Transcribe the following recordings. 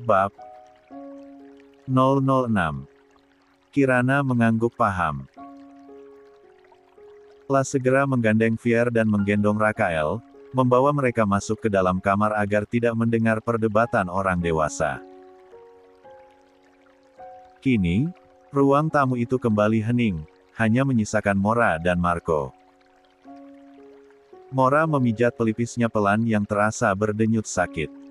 Bab 006. Kirana mengangguk paham. La segera menggandeng Fier dan menggendong Rakael, membawa mereka masuk ke dalam kamar agar tidak mendengar perdebatan orang dewasa. Kini, ruang tamu itu kembali hening, hanya menyisakan Mora dan Marco. Mora memijat pelipisnya pelan yang terasa berdenyut sakit.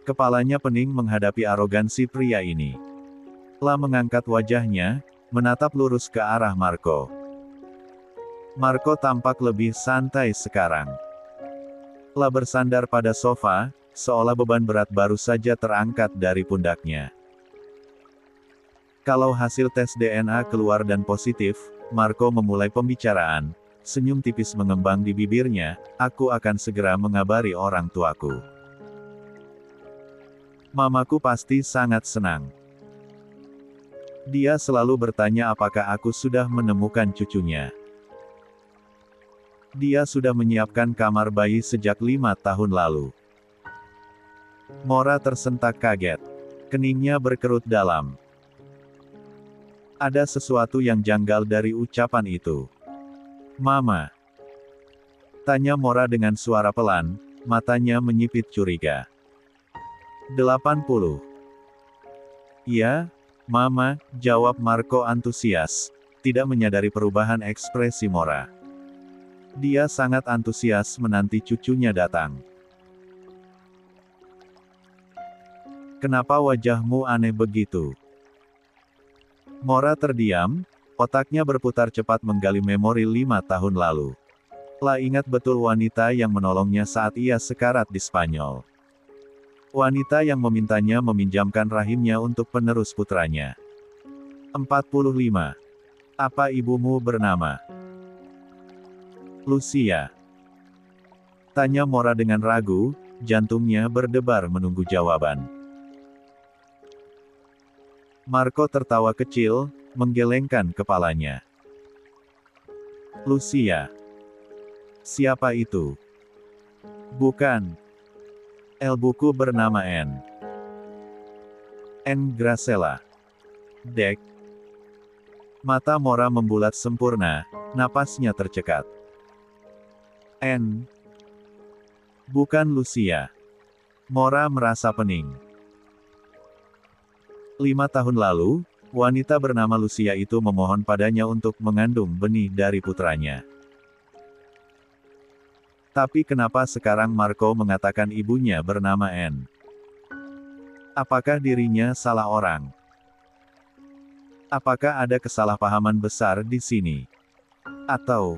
Kepalanya pening menghadapi arogansi pria ini. La mengangkat wajahnya, menatap lurus ke arah Marco. Marco tampak lebih santai sekarang. La bersandar pada sofa, seolah beban berat baru saja terangkat dari pundaknya. Kalau hasil tes DNA keluar dan positif, Marco memulai pembicaraan. Senyum tipis mengembang di bibirnya, aku akan segera mengabari orang tuaku. Mamaku pasti sangat senang. Dia selalu bertanya apakah aku sudah menemukan cucunya. Dia sudah menyiapkan kamar bayi sejak 5 tahun lalu. Mora tersentak kaget. Keningnya berkerut dalam. Ada sesuatu yang janggal dari ucapan itu. Mama? Tanya Mora dengan suara pelan, matanya menyipit curiga. 80. Iya, Mama, jawab Marco antusias, tidak menyadari perubahan ekspresi Mora. Dia sangat antusias menanti cucunya datang. Kenapa wajahmu aneh begitu? Mora terdiam, otaknya berputar cepat menggali memori 5 tahun lalu. La ingat betul wanita yang menolongnya saat ia sekarat di Spanyol. Wanita yang memintanya meminjamkan rahimnya untuk penerus putranya. 45. Apa ibumu bernama? Lucia. Tanya Mora dengan ragu, jantungnya berdebar menunggu jawaban. Marco tertawa kecil, menggelengkan kepalanya. Lucia. Siapa itu? Bukan. Buku bernama N. Graciela. Dek. Mata Mora membulat sempurna, napasnya tercekat. Bukan Lucia. Mora merasa pening. 5 tahun lalu, wanita bernama Lucia itu memohon padanya untuk mengandung benih dari putranya. Tapi kenapa sekarang Marco mengatakan ibunya bernama N? Apakah dirinya salah orang? Apakah ada kesalahpahaman besar di sini? Atau,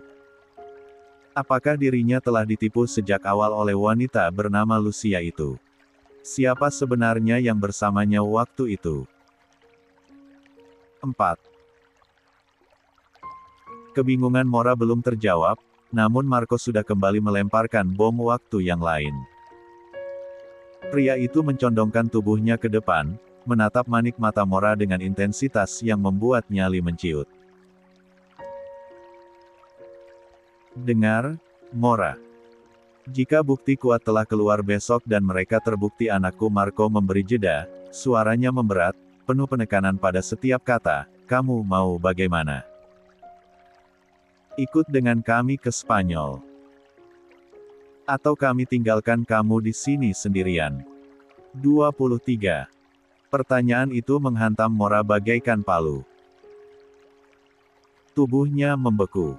apakah dirinya telah ditipu sejak awal oleh wanita bernama Lucia itu? Siapa sebenarnya yang bersamanya waktu itu? 4. Kebingungan Mora belum terjawab, namun Marco sudah kembali melemparkan bom waktu yang lain. Pria itu mencondongkan tubuhnya ke depan, menatap manik mata Mora dengan intensitas yang membuat nyali menciut. Dengar, Mora. Jika bukti kuat telah keluar besok dan mereka terbukti anakku, Marco memberi jeda, suaranya memberat, penuh penekanan pada setiap kata, kamu mau bagaimana? Ikut dengan kami ke Spanyol. Atau kami tinggalkan kamu di sini sendirian. 23. Pertanyaan itu menghantam Mora bagaikan palu. Tubuhnya membeku.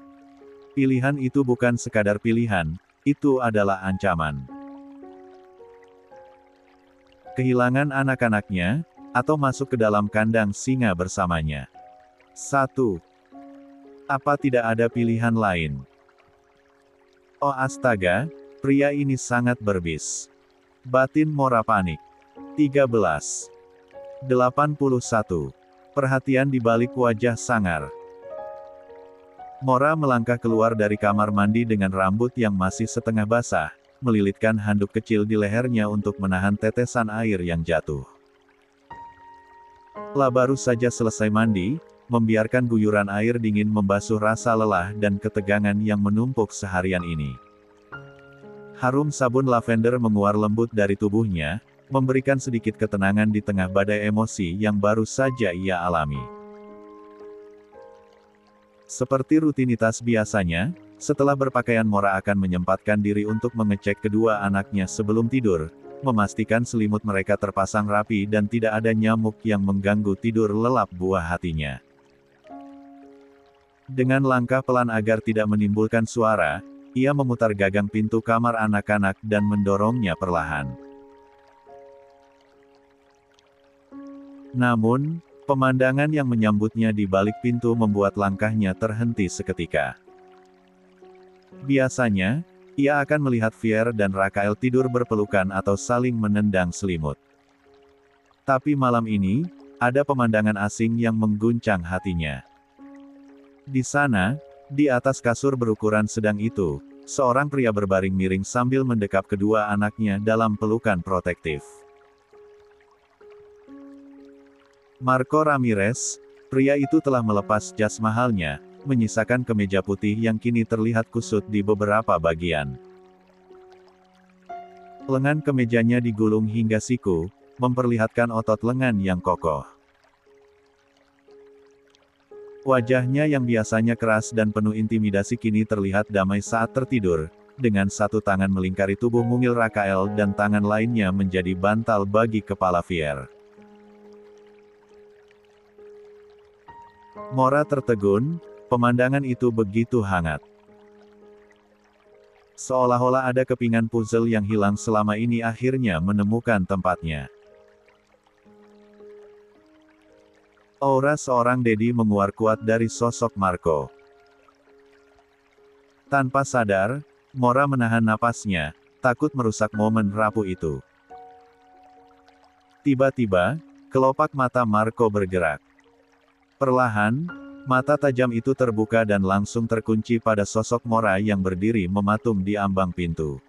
Pilihan itu bukan sekadar pilihan, itu adalah ancaman. Kehilangan anak-anaknya, atau masuk ke dalam kandang singa bersamanya. 1. Apa tidak ada pilihan lain? Oh astaga, pria ini sangat berbis. Batin Mora panik. 13. 81. Perhatian di balik wajah sangar. Mora melangkah keluar dari kamar mandi dengan rambut yang masih setengah basah, melilitkan handuk kecil di lehernya untuk menahan tetesan air yang jatuh. La baru saja selesai mandi, membiarkan guyuran air dingin membasuh rasa lelah dan ketegangan yang menumpuk seharian ini. Harum sabun lavender menguar lembut dari tubuhnya, memberikan sedikit ketenangan di tengah badai emosi yang baru saja ia alami. Seperti rutinitas biasanya, setelah berpakaian Mora akan menyempatkan diri untuk mengecek kedua anaknya sebelum tidur, memastikan selimut mereka terpasang rapi dan tidak ada nyamuk yang mengganggu tidur lelap buah hatinya. Dengan langkah pelan agar tidak menimbulkan suara, ia memutar gagang pintu kamar anak-anak dan mendorongnya perlahan. Namun, pemandangan yang menyambutnya di balik pintu membuat langkahnya terhenti seketika. Biasanya, ia akan melihat Fier dan Rakael tidur berpelukan atau saling menendang selimut. Tapi malam ini, ada pemandangan asing yang mengguncang hatinya. Di sana, di atas kasur berukuran sedang itu, seorang pria berbaring miring sambil mendekap kedua anaknya dalam pelukan protektif. Marco Ramirez, pria itu telah melepas jas mahalnya, menyisakan kemeja putih yang kini terlihat kusut di beberapa bagian. Lengan kemejanya digulung hingga siku, memperlihatkan otot lengan yang kokoh. Wajahnya yang biasanya keras dan penuh intimidasi kini terlihat damai saat tertidur, dengan satu tangan melingkari tubuh mungil Rakael dan tangan lainnya menjadi bantal bagi kepala Fier. Mora tertegun, pemandangan itu begitu hangat. Seolah-olah ada kepingan puzzle yang hilang selama ini akhirnya menemukan tempatnya. Aura seorang Dedi menguar kuat dari sosok Marco. Tanpa sadar, Mora menahan napasnya, takut merusak momen rapuh itu. Tiba-tiba, kelopak mata Marco bergerak. Perlahan, mata tajam itu terbuka dan langsung terkunci pada sosok Mora yang berdiri mematung di ambang pintu.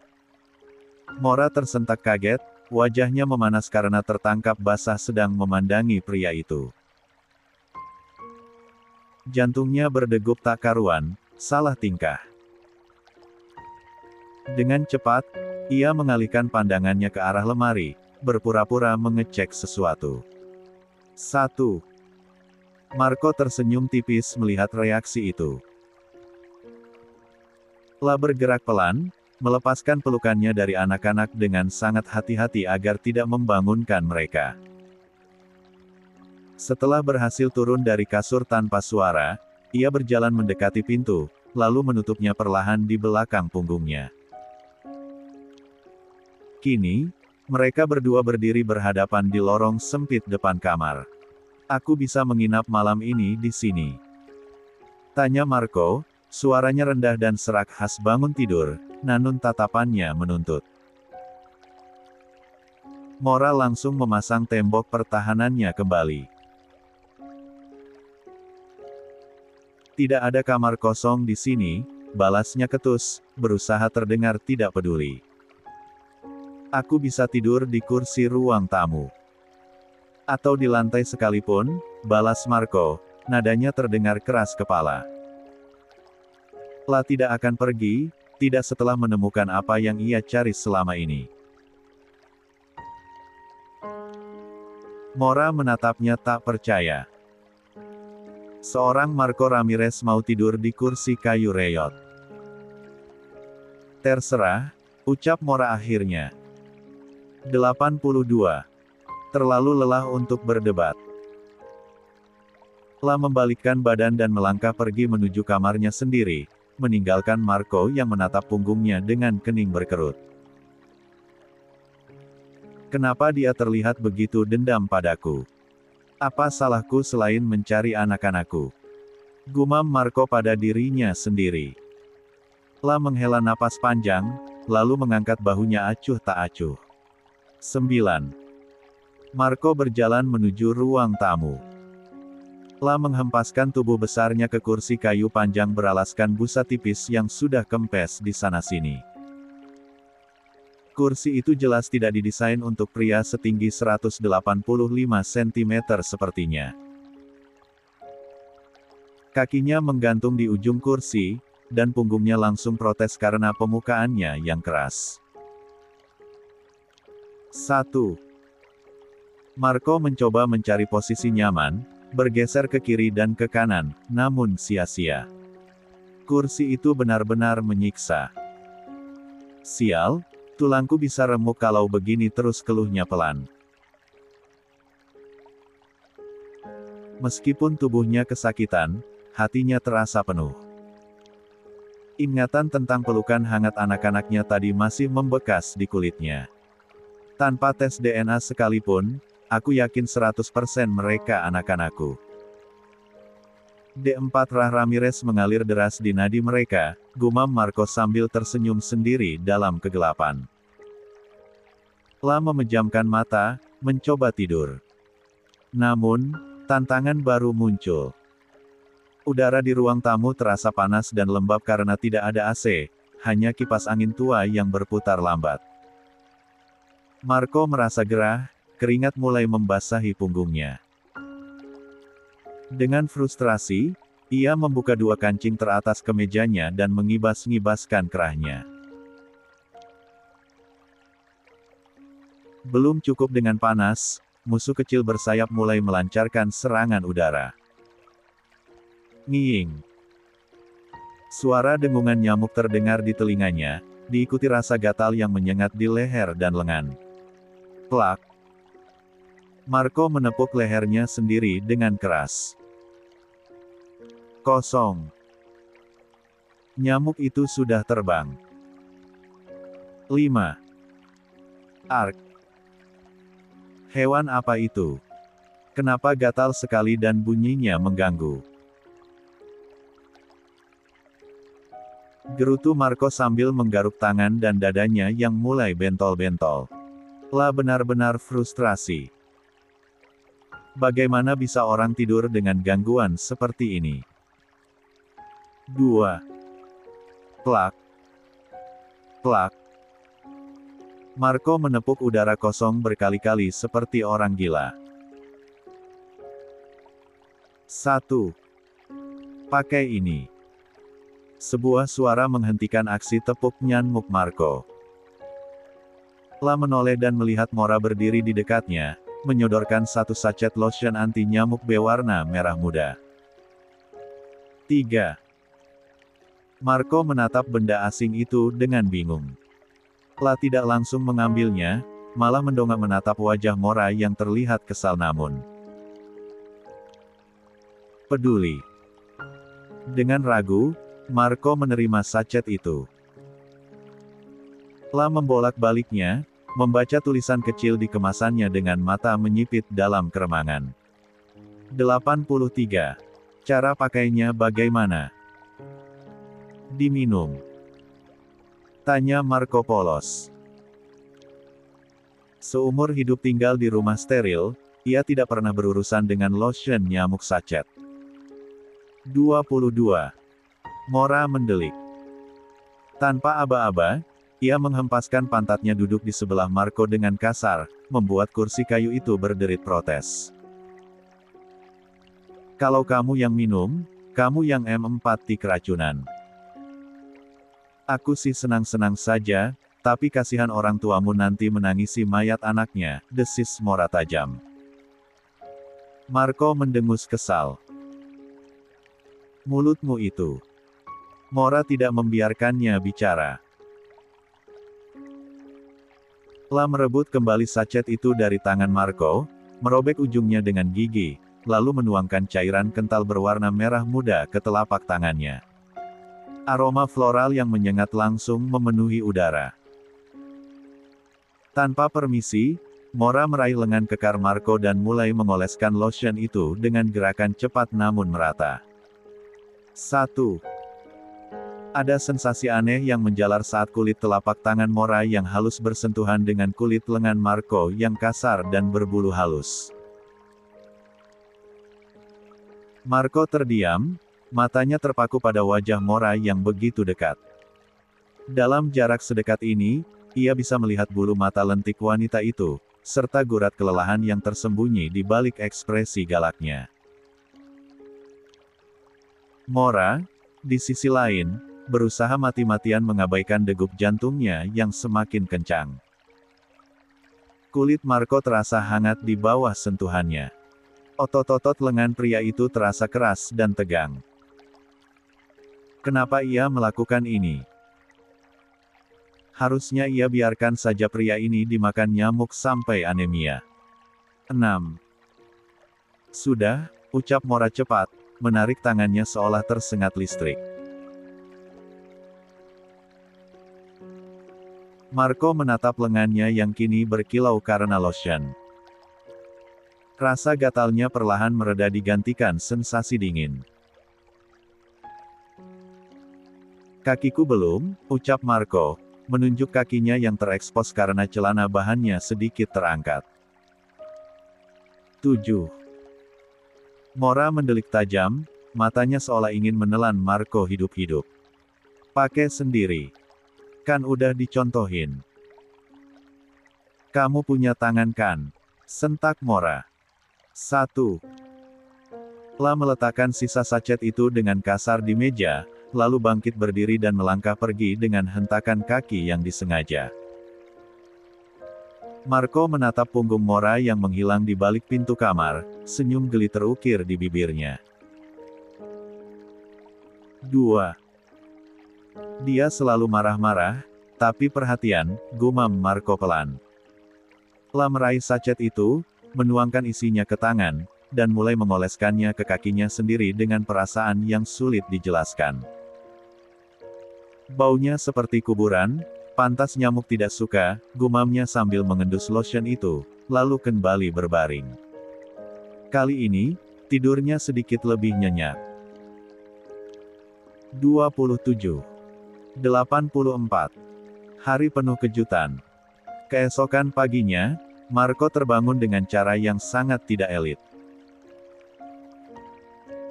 Mora tersentak kaget, wajahnya memanas karena tertangkap basah sedang memandangi pria itu. Jantungnya berdegup tak karuan, salah tingkah. Dengan cepat, ia mengalihkan pandangannya ke arah lemari, berpura-pura mengecek sesuatu. 1. Marco tersenyum tipis melihat reaksi itu. La bergerak pelan, melepaskan pelukannya dari anak-anak dengan sangat hati-hati agar tidak membangunkan mereka. Setelah berhasil turun dari kasur tanpa suara, ia berjalan mendekati pintu, lalu menutupnya perlahan di belakang punggungnya. Kini, mereka berdua berdiri berhadapan di lorong sempit depan kamar. Aku bisa menginap malam ini di sini? Tanya Marco, suaranya rendah dan serak khas bangun tidur, namun tatapannya menuntut. Mora langsung memasang tembok pertahanannya kembali. Tidak ada kamar kosong di sini, balasnya ketus, berusaha terdengar tidak peduli. Aku bisa tidur di kursi ruang tamu. Atau di lantai sekalipun, balas Marco, nadanya terdengar keras kepala. La tidak akan pergi, tidak setelah menemukan apa yang ia cari selama ini. Mora menatapnya tak percaya. Seorang Marco Ramirez mau tidur di kursi kayu reyot. Terserah, ucap Mora akhirnya. 82. Terlalu lelah untuk berdebat. La membalikkan badan dan melangkah pergi menuju kamarnya sendiri, meninggalkan Marco yang menatap punggungnya dengan kening berkerut. Kenapa dia terlihat begitu dendam padaku? Apa salahku selain mencari anak-anakku? Gumam Marco pada dirinya sendiri. La menghela napas panjang, lalu mengangkat bahunya acuh tak acuh. 9. Marco berjalan menuju ruang tamu. La menghempaskan tubuh besarnya ke kursi kayu panjang beralaskan busa tipis yang sudah kempes di sana-sini. Kursi itu jelas tidak didesain untuk pria setinggi 185 cm sepertinya. Kakinya menggantung di ujung kursi, dan punggungnya langsung protes karena pemukaannya yang keras. 1. Marco mencoba mencari posisi nyaman, bergeser ke kiri dan ke kanan, namun sia-sia. Kursi itu benar-benar menyiksa. Sial, tulangku bisa remuk kalau begini terus, keluhnya pelan. Meskipun tubuhnya kesakitan, hatinya terasa penuh. Ingatan tentang pelukan hangat anak-anaknya tadi masih membekas di kulitnya. Tanpa tes DNA sekalipun, aku yakin 100% mereka anak-anakku. D4 Rah Ramirez mengalir deras di nadi mereka, gumam Marco sambil tersenyum sendiri dalam kegelapan. La memejamkan mata, mencoba tidur. Namun, tantangan baru muncul. Udara di ruang tamu terasa panas dan lembab karena tidak ada AC, hanya kipas angin tua yang berputar lambat. Marco merasa gerah, keringat mulai membasahi punggungnya. Dengan frustrasi, ia membuka dua kancing teratas kemejanya dan mengibas-ngibaskan kerahnya. Belum cukup dengan panas, musuh kecil bersayap mulai melancarkan serangan udara. Ngiing. Suara dengungan nyamuk terdengar di telinganya, diikuti rasa gatal yang menyengat di leher dan lengan. Plak. Marco menepuk lehernya sendiri dengan keras. Kosong. Nyamuk itu sudah terbang. 5. Ark. Hewan apa itu? Kenapa gatal sekali dan bunyinya mengganggu? Gerutu Marco sambil menggaruk tangan dan dadanya yang mulai bentol-bentol. La benar-benar frustrasi. Bagaimana bisa orang tidur dengan gangguan seperti ini? 2. Plak. Plak. Marco menepuk udara kosong berkali-kali seperti orang gila. 1. Pakai ini. Sebuah suara menghentikan aksi tepuk nyamuk Marco. La menoleh dan melihat Mora berdiri di dekatnya, menyodorkan satu sachet lotion anti nyamuk berwarna merah muda. 3. Marco menatap benda asing itu dengan bingung. La tidak langsung mengambilnya, malah mendongak menatap wajah Mora yang terlihat kesal namun peduli. Dengan ragu, Marco menerima sachet itu. La membolak-baliknya, membaca tulisan kecil di kemasannya dengan mata menyipit dalam keremangan. 83. Cara pakainya bagaimana? Diminum. Tanya Marco polos. Seumur hidup tinggal di rumah steril, ia tidak pernah berurusan dengan lotion nyamuk sachet. 22. Mora mendelik. Tanpa aba-aba, ia menghempaskan pantatnya duduk di sebelah Marco dengan kasar, membuat kursi kayu itu berderit protes. Kalau kamu yang minum, kamu yang M4 keracunan. Aku sih senang-senang saja, tapi kasihan orang tuamu nanti menangisi mayat anaknya, desis Mora tajam. Marco mendengus kesal. Mulutmu itu. Mora tidak membiarkannya bicara. La merebut kembali sachet itu dari tangan Marco, merobek ujungnya dengan gigi, lalu menuangkan cairan kental berwarna merah muda ke telapak tangannya. Aroma floral yang menyengat langsung memenuhi udara. Tanpa permisi, Mora meraih lengan kekar Marco dan mulai mengoleskan lotion itu dengan gerakan cepat namun merata. 1. Ada sensasi aneh yang menjalar saat kulit telapak tangan Mora yang halus bersentuhan dengan kulit lengan Marco yang kasar dan berbulu halus. Marco terdiam, matanya terpaku pada wajah Mora yang begitu dekat. Dalam jarak sedekat ini, ia bisa melihat bulu mata lentik wanita itu, serta gurat kelelahan yang tersembunyi di balik ekspresi galaknya. Mora, di sisi lain, berusaha mati-matian mengabaikan degup jantungnya yang semakin kencang. Kulit Marco terasa hangat di bawah sentuhannya. Otot-otot lengan pria itu terasa keras dan tegang. Kenapa ia melakukan ini? Harusnya ia biarkan saja pria ini dimakan nyamuk sampai anemia. 6. Sudah, ucap Mora cepat, menarik tangannya seolah tersengat listrik. Marco menatap lengannya yang kini berkilau karena lotion. Rasa gatalnya perlahan mereda digantikan sensasi dingin. Kakiku belum, ucap Marco, menunjuk kakinya yang terekspos karena celana bahannya sedikit terangkat. 7. Mora mendelik tajam, matanya seolah ingin menelan Marco hidup-hidup. Pakai sendiri. Kan udah dicontohin. Kamu punya tangan kan? Sentak Mora. 1. La meletakkan sisa sachet itu dengan kasar di meja, lalu bangkit berdiri dan melangkah pergi dengan hentakan kaki yang disengaja. Marco menatap punggung Mora yang menghilang di balik pintu kamar, senyum geli terukir di bibirnya. 2. Dia selalu marah-marah, tapi perhatian, gumam Marco pelan. La meraih sachet itu, menuangkan isinya ke tangan, dan mulai mengoleskannya ke kakinya sendiri dengan perasaan yang sulit dijelaskan. Baunya seperti kuburan, pantas nyamuk tidak suka, gumamnya sambil mengendus lotion itu, lalu kembali berbaring. Kali ini, tidurnya sedikit lebih nyenyak. 27. 84. Hari penuh kejutan. Keesokan paginya, Marco terbangun dengan cara yang sangat tidak elit.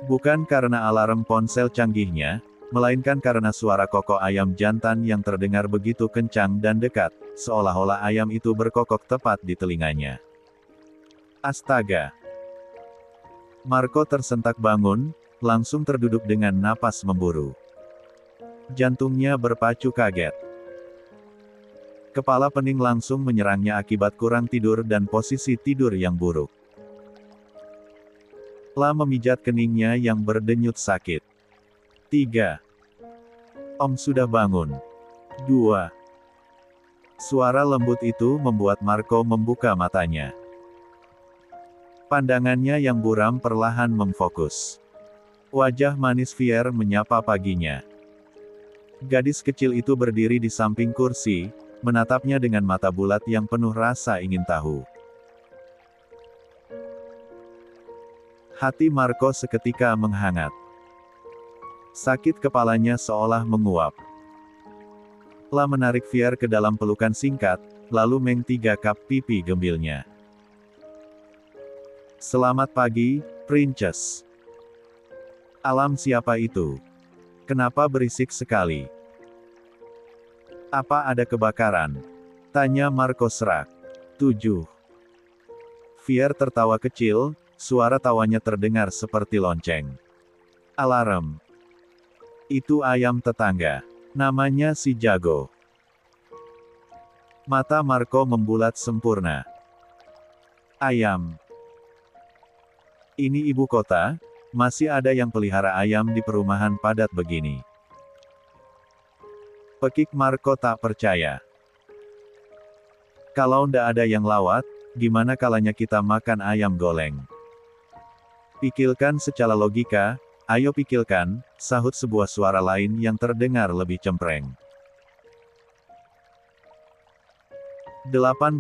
Bukan karena alarm ponsel canggihnya, melainkan karena suara kokok ayam jantan yang terdengar begitu kencang dan dekat, seolah-olah ayam itu berkokok tepat di telinganya. Astaga! Marco tersentak bangun, langsung terduduk dengan napas memburu. Jantungnya berpacu kaget. Kepala pening langsung menyerangnya akibat kurang tidur dan posisi tidur yang buruk. La memijat keningnya yang berdenyut sakit. 3. Om sudah bangun. 2. Suara lembut itu membuat Marco membuka matanya. Pandangannya yang buram perlahan memfokus. Wajah manis Fier menyapa paginya. Gadis kecil itu berdiri di samping kursi, menatapnya dengan mata bulat yang penuh rasa ingin tahu. Hati Marco seketika menghangat. Sakit kepalanya seolah menguap. La menarik Fier ke dalam pelukan singkat, lalu meng-3 pipi gembilnya. Selamat pagi, Princess. Alam siapa itu? Kenapa berisik sekali? Apa ada kebakaran? Tanya Marco serak. 7. Fier tertawa kecil, suara tawanya terdengar seperti lonceng. Alarm. Itu ayam tetangga. Namanya si Jago. Mata Marco membulat sempurna. Ayam. Ini ibu kota, masih ada yang pelihara ayam di perumahan padat begini. Pekik Marco tak percaya. Kalau ndak ada yang lawat, gimana kalanya kita makan ayam goleng? Pikirkan secara logika, ayo pikirkan, sahut sebuah suara lain yang terdengar lebih cempreng. 18.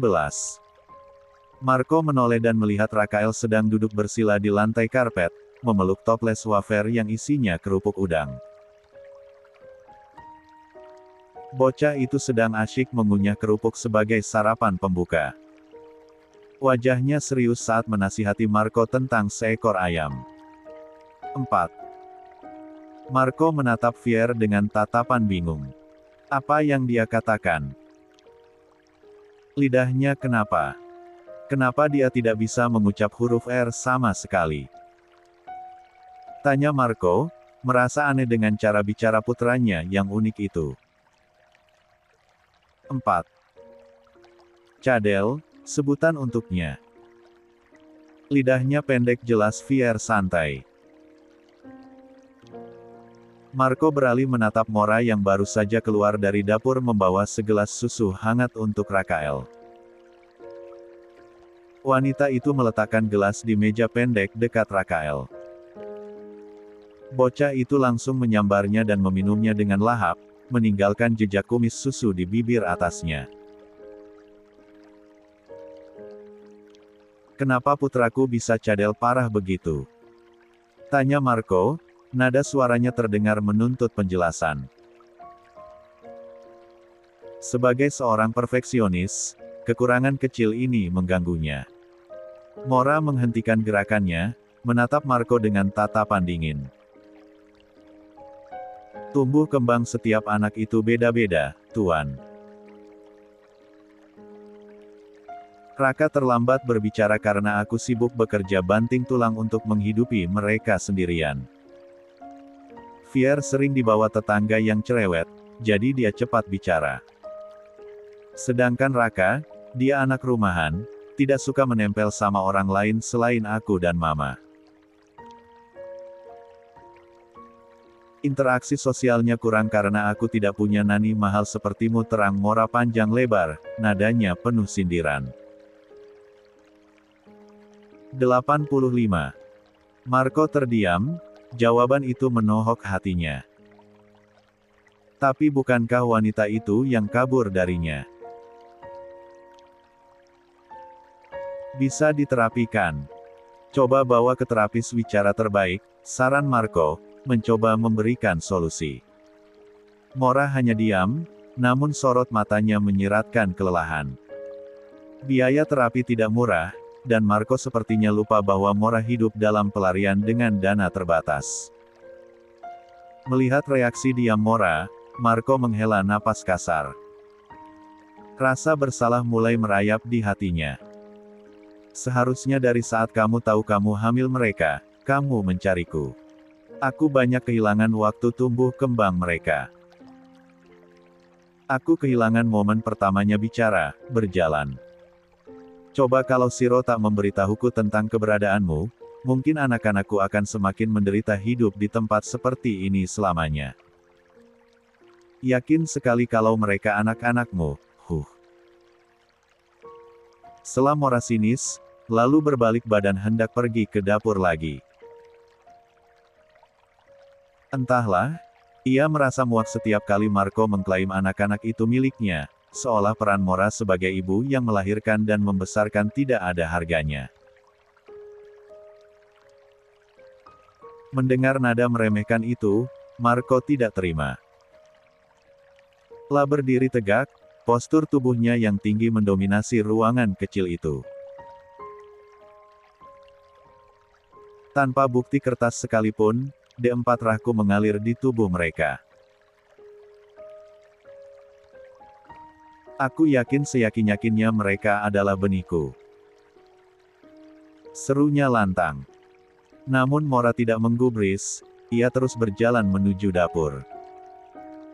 Marco menoleh dan melihat Rakael sedang duduk bersila di lantai karpet, memeluk toples wafer yang isinya kerupuk udang. Bocah itu sedang asyik mengunyah kerupuk sebagai sarapan pembuka. Wajahnya serius saat menasihati Marco tentang seekor ayam. 4. Marco menatap Fier dengan tatapan bingung. Apa yang dia katakan? Lidahnya kenapa? Kenapa dia tidak bisa mengucap huruf R sama sekali? Tanya Marco, merasa aneh dengan cara bicara putranya yang unik itu. 4. Cadel, Sebutan untuknya. Lidahnya pendek jelas Fier santai. Marco beralih menatap Mora yang baru saja keluar dari dapur membawa segelas susu hangat untuk Rakael. Wanita itu meletakkan gelas di meja pendek dekat Rakael. Bocah itu langsung menyambarnya dan meminumnya dengan lahap, meninggalkan jejak kumis susu di bibir atasnya. Kenapa putraku bisa cadel parah begitu? Tanya Marco, nada suaranya terdengar menuntut penjelasan. Sebagai seorang perfeksionis, kekurangan kecil ini mengganggunya. Mora menghentikan gerakannya, menatap Marco dengan tatapan dingin. Tumbuh kembang setiap anak itu beda-beda, Tuan. Raka terlambat berbicara karena aku sibuk bekerja banting tulang untuk menghidupi mereka sendirian. Fier sering dibawa tetangga yang cerewet, jadi dia cepat bicara. Sedangkan Raka, dia anak rumahan, tidak suka menempel sama orang lain selain aku dan Mama. Interaksi sosialnya kurang karena aku tidak punya nani mahal sepertimu, terang Mora panjang lebar, nadanya penuh sindiran. 85. Marco terdiam, jawaban itu menohok hatinya. Tapi bukankah wanita itu yang kabur darinya? Bisa diterapikan. Coba bawa ke terapis wicara terbaik, saran Marco, mencoba memberikan solusi. Mora hanya diam, namun sorot matanya menyiratkan kelelahan. Biaya terapi tidak murah, dan Marco sepertinya lupa bahwa Mora hidup dalam pelarian dengan dana terbatas. Melihat reaksi diam Mora, Marco menghela napas kasar. Rasa bersalah mulai merayap di hatinya. Seharusnya dari saat kamu tahu kamu hamil mereka, kamu mencariku. Aku banyak kehilangan waktu tumbuh kembang mereka. Aku kehilangan momen pertamanya bicara, berjalan. Coba kalau Siro tak memberitahuku tentang keberadaanmu, mungkin anak-anakku akan semakin menderita hidup di tempat seperti ini selamanya. Yakin sekali kalau mereka anak-anakmu, Sela Mora sinis, lalu berbalik badan hendak pergi ke dapur lagi. Entahlah, ia merasa muak setiap kali Marco mengklaim anak-anak itu miliknya, seolah peran Mora sebagai ibu yang melahirkan dan membesarkan tidak ada harganya. Mendengar nada meremehkan itu, Marco tidak terima. Lah berdiri tegak, postur tubuhnya yang tinggi mendominasi ruangan kecil itu. Tanpa bukti kertas sekalipun, D4 rahku mengalir di tubuh mereka. Aku yakin seyakin-yakinnya mereka adalah benihku. Serunya lantang. Namun Mora tidak menggubris, ia terus berjalan menuju dapur.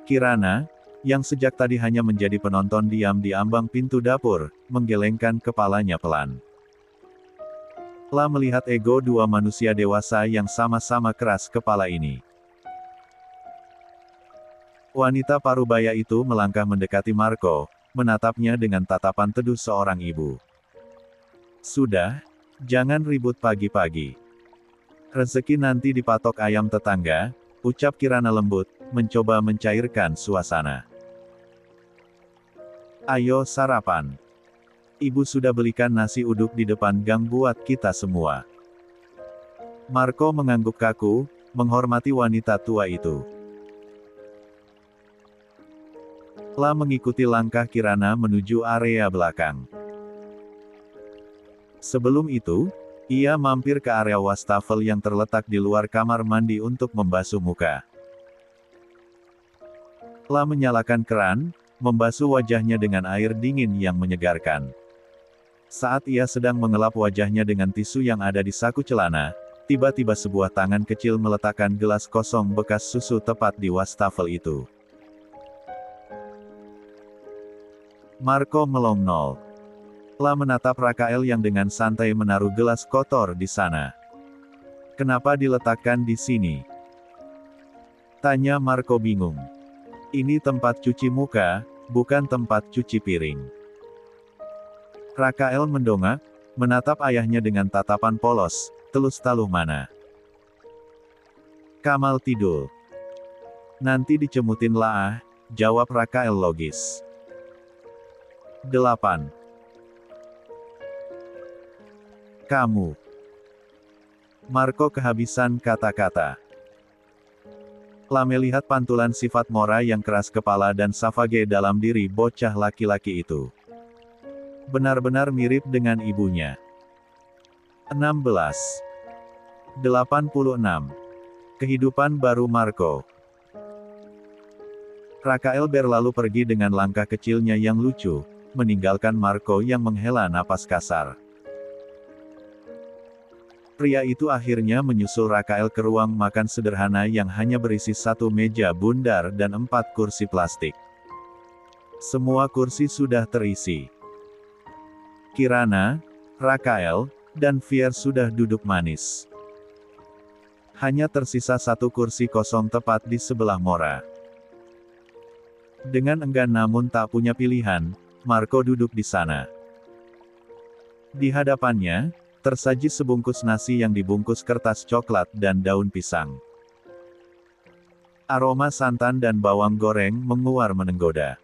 Kirana, yang sejak tadi hanya menjadi penonton diam di ambang pintu dapur, menggelengkan kepalanya pelan. Lah melihat ego dua manusia dewasa yang sama-sama keras kepala ini. Wanita parubaya itu melangkah mendekati Marco, menatapnya dengan tatapan teduh seorang ibu. Sudah, jangan ribut pagi-pagi. Rezeki nanti dipatok ayam tetangga, ucap Kirana lembut, mencoba mencairkan suasana. Ayo sarapan. Ibu sudah belikan nasi uduk di depan gang buat kita semua. Marco mengangguk kaku, menghormati wanita tua itu. Lah mengikuti langkah Kirana menuju area belakang. Sebelum itu, ia mampir ke area wastafel yang terletak di luar kamar mandi untuk membasuh muka. Lah menyalakan keran, membasuh wajahnya dengan air dingin yang menyegarkan. Saat ia sedang mengelap wajahnya dengan tisu yang ada di saku celana, tiba-tiba sebuah tangan kecil meletakkan gelas kosong bekas susu tepat di wastafel itu. Marco melongnol. La menatap Rakael yang dengan santai menaruh gelas kotor di sana. Kenapa diletakkan di sini? Tanya Marco bingung. Ini tempat cuci muka, bukan tempat cuci piring. Rakael mendongak, menatap ayahnya dengan tatapan polos, telus taluh mana. Kamal tidur. Nanti dicemutin lah, jawab Rakael logis. 8. Kamu. Marco kehabisan kata-kata. La melihat pantulan sifat Mora yang keras kepala dan savage dalam diri bocah laki-laki itu. Benar-benar mirip dengan ibunya. 16. 86. Kehidupan baru Marco. Rakael berlalu pergi dengan langkah kecilnya yang lucu, meninggalkan Marco yang menghela napas kasar. Pria itu akhirnya menyusul Rakael ke ruang makan sederhana yang hanya berisi satu meja bundar dan 4 kursi plastik. Semua kursi sudah terisi. Kirana, Rakael, dan Fier sudah duduk manis. Hanya tersisa satu kursi kosong tepat di sebelah Mora. Dengan enggan namun tak punya pilihan, Marco duduk di sana. Di hadapannya, tersaji sebungkus nasi yang dibungkus kertas coklat dan daun pisang. Aroma santan dan bawang goreng menguar menenggoda.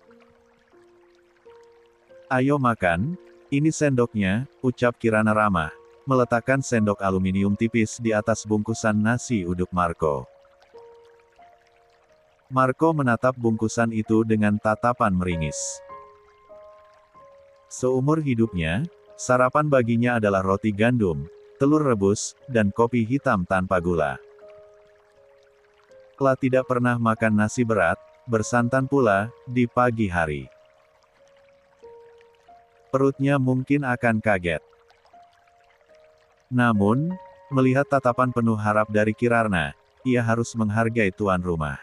Ayo makan, ini sendoknya, ucap Kirana ramah, meletakkan sendok aluminium tipis di atas bungkusan nasi uduk Marco. Marco menatap bungkusan itu dengan tatapan meringis. Seumur hidupnya, sarapan baginya adalah roti gandum, telur rebus, dan kopi hitam tanpa gula. La tidak pernah makan nasi berat, bersantan pula, di pagi hari. Perutnya mungkin akan kaget. Namun, melihat tatapan penuh harap dari Kirana, ia harus menghargai tuan rumah.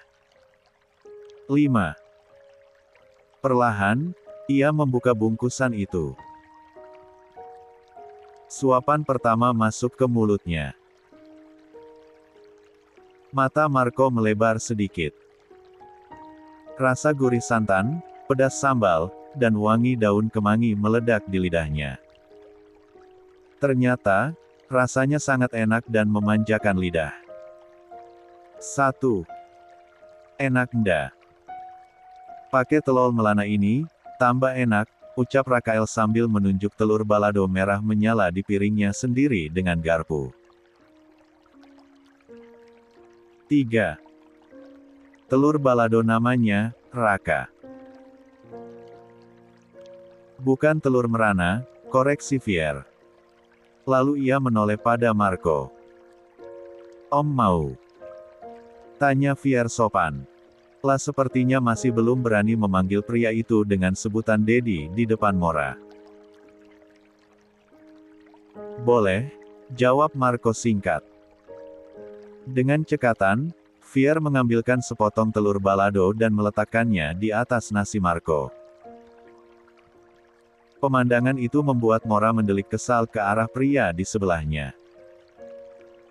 5. Perlahan, ia membuka bungkusan itu. Suapan pertama masuk ke mulutnya. Mata Marco melebar sedikit. Rasa gurih santan, pedas sambal, dan wangi daun kemangi meledak di lidahnya. Ternyata, rasanya sangat enak dan memanjakan lidah. 1. Enak nda. Pakai telur melana ini, tambah enak, ucap Rakael sambil menunjuk telur balado merah menyala di piringnya sendiri dengan garpu. 3. Telur balado namanya, Raka. Bukan telur merana, koreksi Fier. Lalu ia menoleh pada Marco. Om mau? Tanya Fier sopan. La sepertinya masih belum berani memanggil pria itu dengan sebutan Dedi di depan Mora. Boleh, jawab Marco singkat. Dengan cekatan, Fier mengambilkan sepotong telur balado dan meletakkannya di atas nasi Marco. Pemandangan itu membuat Mora mendelik kesal ke arah pria di sebelahnya.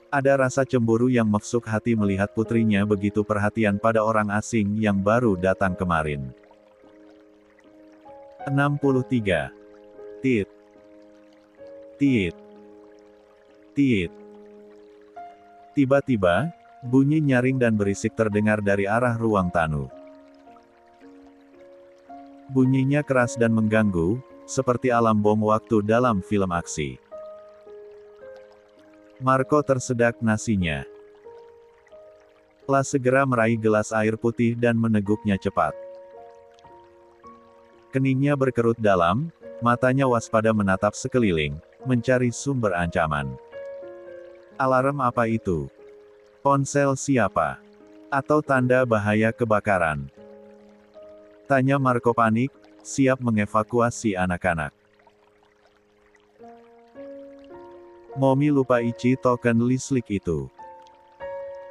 Ada rasa cemburu yang menusuk hati melihat putrinya begitu perhatian pada orang asing yang baru datang kemarin. 63. Tit. Tit. Tit. Tiba-tiba, bunyi nyaring dan berisik terdengar dari arah ruang tamu. Bunyinya keras dan mengganggu, seperti alarm bom waktu dalam film aksi. Marco tersedak nasinya. La segera meraih gelas air putih dan meneguknya cepat. Keningnya berkerut dalam, matanya waspada menatap sekeliling, mencari sumber ancaman. Alarm apa itu? Ponsel siapa? Atau tanda bahaya kebakaran? Tanya Marco panik, siap mengevakuasi anak-anak. Momi lupa isi token listrik itu.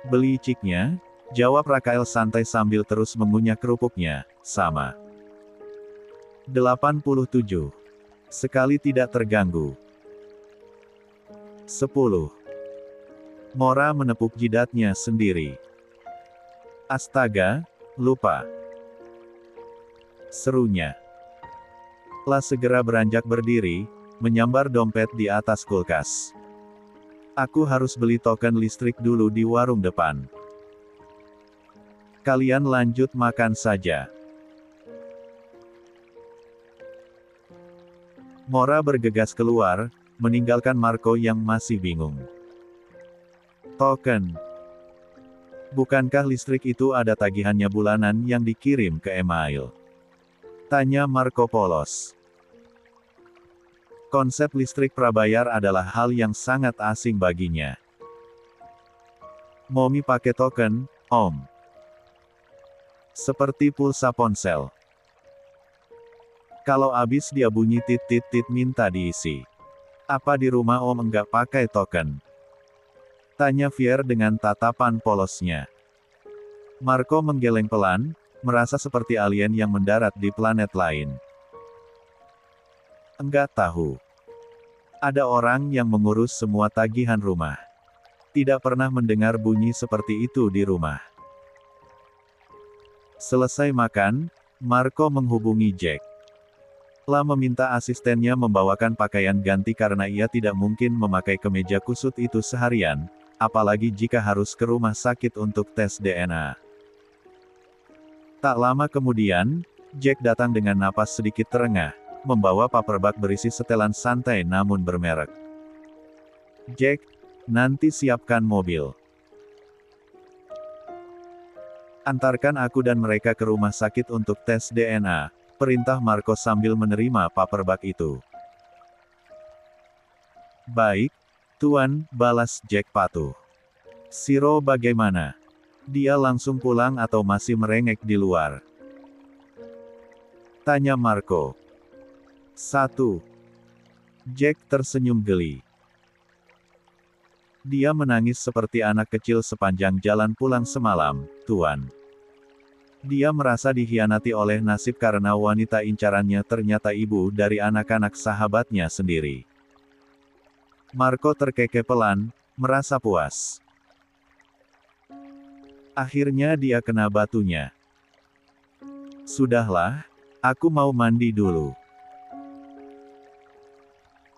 Beli iciknya, jawab Rakael santai sambil terus mengunyah kerupuknya, sama. 87. Sekali tidak terganggu. 10. Mora menepuk jidatnya sendiri. Astaga, lupa. Serunya. La segera beranjak berdiri, menyambar dompet di atas kulkas. Aku harus beli token listrik dulu di warung depan. Kalian lanjut makan saja. Mora bergegas keluar, meninggalkan Marco yang masih bingung. Token. Bukankah listrik itu ada tagihannya bulanan yang dikirim ke email? Tanya Marco polos. Konsep listrik prabayar adalah hal yang sangat asing baginya. Momi pakai token, Om. Seperti pulsa ponsel. Kalau habis dia bunyi tit-tit-tit minta diisi. Apa di rumah Om enggak pakai token? Tanya Fier dengan tatapan polosnya. Marco menggeleng pelan, merasa seperti alien yang mendarat di planet lain. Enggak tahu. Ada orang yang mengurus semua tagihan rumah. Tidak pernah mendengar bunyi seperti itu di rumah. Selesai makan, Marco menghubungi Jack. La meminta asistennya membawakan pakaian ganti karena ia tidak mungkin memakai kemeja kusut itu seharian, apalagi jika harus ke rumah sakit untuk tes DNA. Tak lama kemudian, Jack datang dengan napas sedikit terengah, membawa paper bag berisi setelan santai namun bermerek. Jack, nanti siapkan mobil. Antarkan aku dan mereka ke rumah sakit untuk tes DNA, perintah Marco sambil menerima paper bag itu. Baik, Tuan, balas Jack patuh. Siro bagaimana? Dia langsung pulang atau masih merengek di luar? Tanya Marco. 1. Jack tersenyum geli. Dia menangis seperti anak kecil sepanjang jalan pulang semalam, Tuan. Dia merasa dikhianati oleh nasib karena wanita incarannya ternyata ibu dari anak-anak sahabatnya sendiri. Marco terkekeh pelan, merasa puas. Akhirnya dia kena batunya. Sudahlah, aku mau mandi dulu.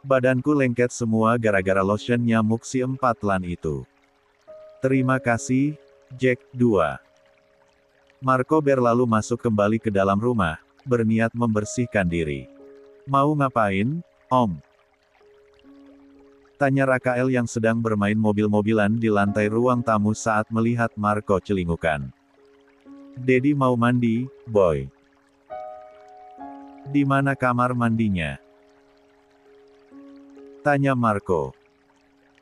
Badanku lengket semua gara-gara lotion nyamuk si 4 lan itu. Terima kasih, Jack. 2. Marco berlalu masuk kembali ke dalam rumah, berniat membersihkan diri. Mau ngapain, Om? Tanya Rakael yang sedang bermain mobil-mobilan di lantai ruang tamu saat melihat Marco celingukan. Dedi mau mandi, Boy. Di mana kamar mandinya? Tanya Marco.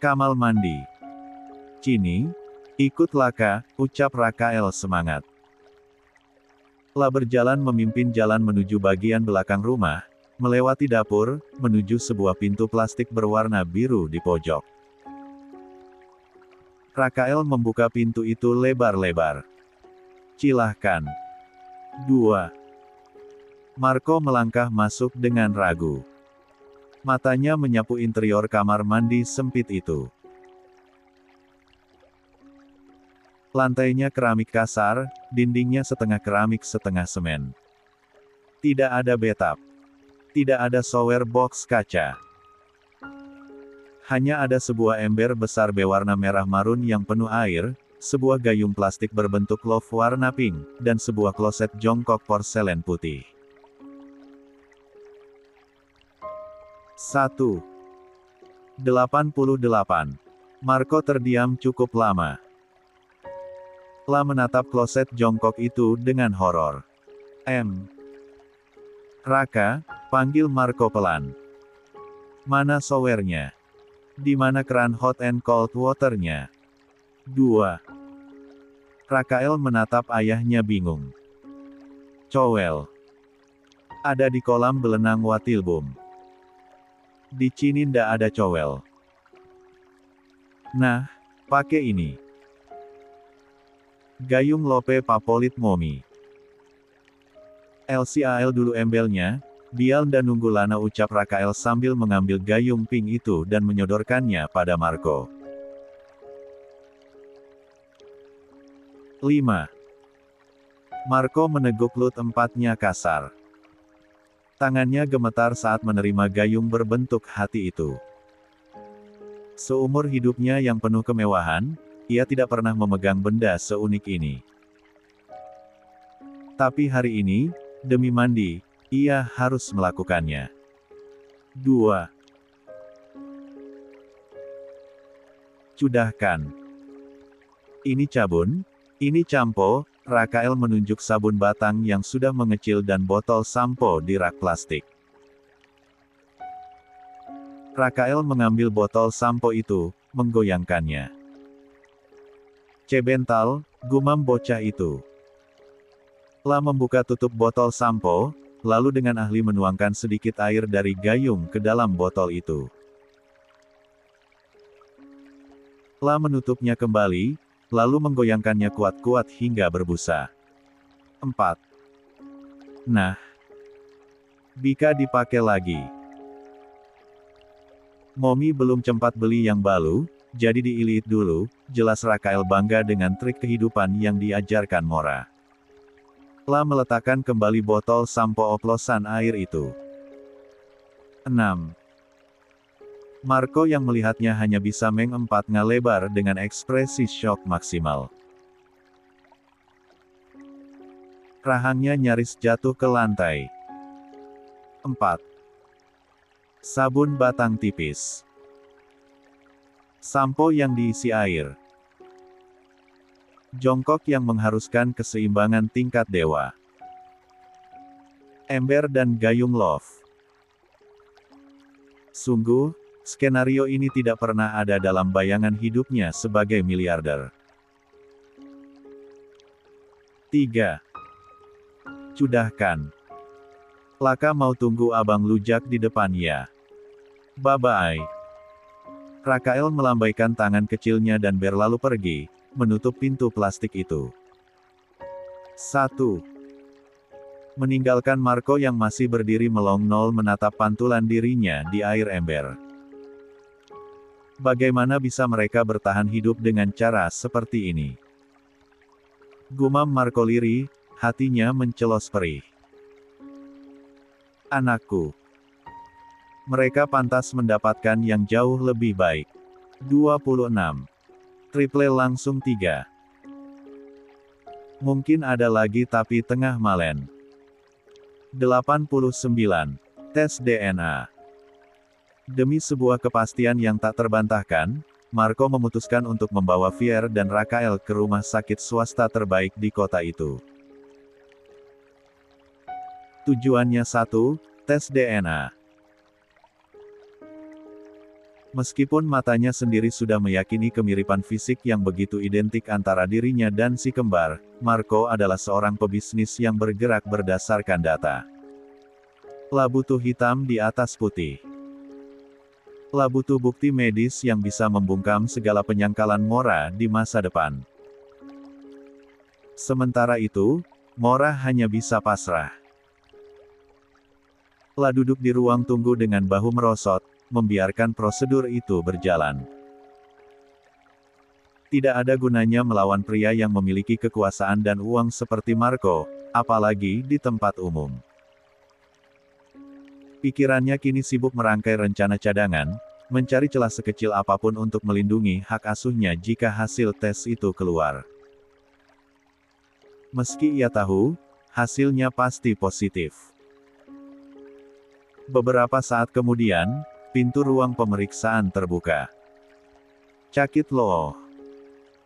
Kamar mandi. Cini, ikut Laka, ucap Rakael semangat. La berjalan memimpin jalan menuju bagian belakang rumah, melewati dapur, menuju sebuah pintu plastik berwarna biru di pojok. Rakael membuka pintu itu lebar-lebar. Silahkan. 2. Marco melangkah masuk dengan ragu. Matanya menyapu interior kamar mandi sempit itu. Lantainya keramik kasar, dindingnya setengah keramik setengah semen. Tidak ada bathtub. Tidak ada shower box kaca. Hanya ada sebuah ember besar berwarna merah marun yang penuh air, sebuah gayung plastik berbentuk love warna pink, dan sebuah kloset jongkok porselen putih. 1. 88. Marco terdiam cukup lama. La menatap kloset jongkok itu dengan horor. Raka, panggil Marco pelan. Mana showernya? Di mana keran hot and cold waternya? 2. Rakael menatap ayahnya bingung. Cowel. Ada di kolam belenang Watilbum. Di sini ndak ada cowel. Nah, pakai ini. Gayung lope papolit momi. LCAL dulu embelnya, Bial dan Nunggulana, ucap Rakael sambil mengambil gayung pink itu dan menyodorkannya pada Marco. 5. Marco meneguk Lut empatnya kasar. Tangannya gemetar saat menerima gayung berbentuk hati itu. Seumur hidupnya yang penuh kemewahan, ia tidak pernah memegang benda seunik ini. Tapi hari ini, demi Mandi, ia harus melakukannya. 2. Cudahkan. Ini sabun, ini campo. Rakael menunjuk sabun batang yang sudah mengecil dan botol sampo di rak plastik. Rakael mengambil botol sampo itu, menggoyangkannya. Cebental, gumam bocah itu. La membuka tutup botol sampo, lalu dengan ahli menuangkan sedikit air dari gayung ke dalam botol itu. La menutupnya kembali, lalu menggoyangkannya kuat-kuat hingga berbusa. 4. Nah. Bika dipakai lagi. Momi belum sempat beli yang baru, jadi diilit dulu. Jelas Rakael bangga dengan trik kehidupan yang diajarkan Mora. La meletakkan kembali botol sampo oplosan air itu. 6. Marco yang melihatnya hanya bisa mengempatkan lebar dengan ekspresi syok maksimal. Rahangnya nyaris jatuh ke lantai. 4. Sabun batang tipis. Sampo yang diisi air. Jongkok yang mengharuskan keseimbangan tingkat dewa. Ember dan gayung love. Sungguh, skenario ini tidak pernah ada dalam bayangan hidupnya sebagai miliarder. 3. Cudahkan. Laka mau tunggu abang lujak di depan ya. Bye-bye. Rakael melambaikan tangan kecilnya dan berlalu pergi, menutup pintu plastik itu. 1. Meninggalkan Marco yang masih berdiri melongnol menatap pantulan dirinya di air ember. Bagaimana bisa mereka bertahan hidup dengan cara seperti ini? Gumam Marco lirih, hatinya mencelos perih. Anakku. Mereka pantas mendapatkan yang jauh lebih baik. 26. Triple langsung 3. Mungkin ada lagi tapi tengah malen. 89. Tes DNA. Demi sebuah kepastian yang tak terbantahkan, Marco memutuskan untuk membawa Fier dan Rakael ke rumah sakit swasta terbaik di kota itu. Tujuannya 1, tes DNA. Meskipun matanya sendiri sudah meyakini kemiripan fisik yang begitu identik antara dirinya dan si kembar, Marco adalah seorang pebisnis yang bergerak berdasarkan data. La butuh hitam di atas putih. La butuh bukti medis yang bisa membungkam segala penyangkalan Mora di masa depan. Sementara itu, Mora hanya bisa pasrah. La duduk di ruang tunggu dengan bahu merosot, membiarkan prosedur itu berjalan. Tidak ada gunanya melawan pria yang memiliki kekuasaan dan uang seperti Marco, apalagi di tempat umum. Pikirannya kini sibuk merangkai rencana cadangan, mencari celah sekecil apapun untuk melindungi hak asuhnya jika hasil tes itu keluar. Meski ia tahu, hasilnya pasti positif. Beberapa saat kemudian, pintu ruang pemeriksaan terbuka. Cakit loh.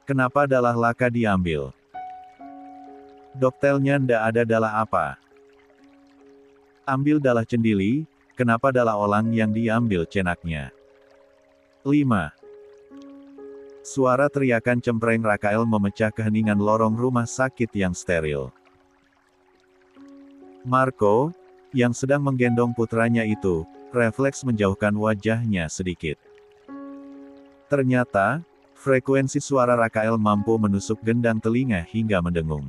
Kenapa dalah Laka diambil? Doktelnya ndak ada dalah apa? Ambil dalah cendili, kenapa dalah olang yang diambil cenaknya? 5. Suara teriakan cempreng Rakael memecah keheningan lorong rumah sakit yang steril. Marco, yang sedang menggendong putranya itu, refleks menjauhkan wajahnya sedikit. Ternyata, frekuensi suara Rakael mampu menusuk gendang telinga hingga mendengung.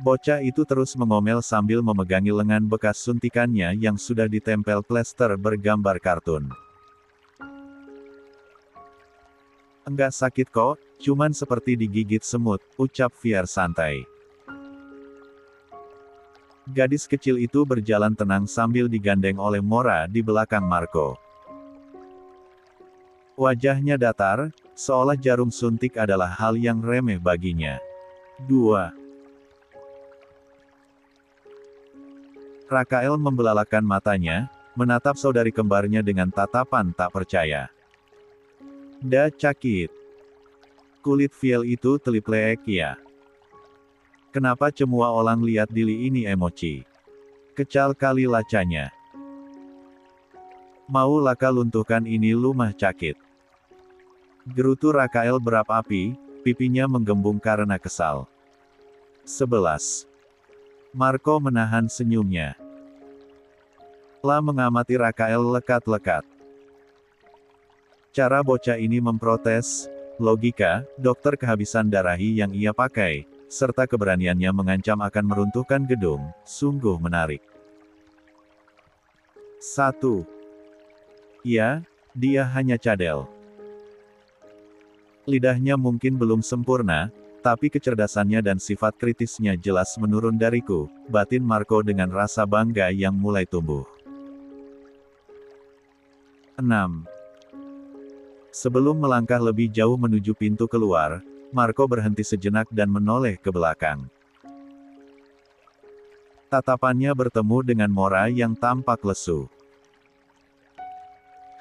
Bocah itu terus mengomel sambil memegangi lengan bekas suntikannya yang sudah ditempel plester bergambar kartun. Enggak sakit kok, cuman seperti digigit semut, ucap Fier santai. Gadis kecil itu berjalan tenang sambil digandeng oleh Mora di belakang Marco. Wajahnya datar, seolah jarum suntik adalah hal yang remeh baginya. 2. Rakael membelalakan matanya, menatap saudari kembarnya dengan tatapan tak percaya. "Da cakit. Kulit Viel itu telipleek ya. Kenapa semua orang lihat Dili ini emoji? Kecal kali lacanya. Mau laka luntuhkan ini lumah cakit." Gerutu Rakael berapi-api, pipinya menggembung karena kesal. 11. Marco menahan senyumnya. La mengamati Rakael lekat-lekat. Cara bocah ini memprotes, logika, dokter kehabisan darahi yang ia pakai, serta keberaniannya mengancam akan meruntuhkan gedung, sungguh menarik. 1. Ya, dia hanya cadel. Lidahnya mungkin belum sempurna, tapi kecerdasannya dan sifat kritisnya jelas menurun dariku, batin Marco dengan rasa bangga yang mulai tumbuh. 6. Sebelum melangkah lebih jauh menuju pintu keluar, Marco berhenti sejenak dan menoleh ke belakang. Tatapannya bertemu dengan Mora yang tampak lesu.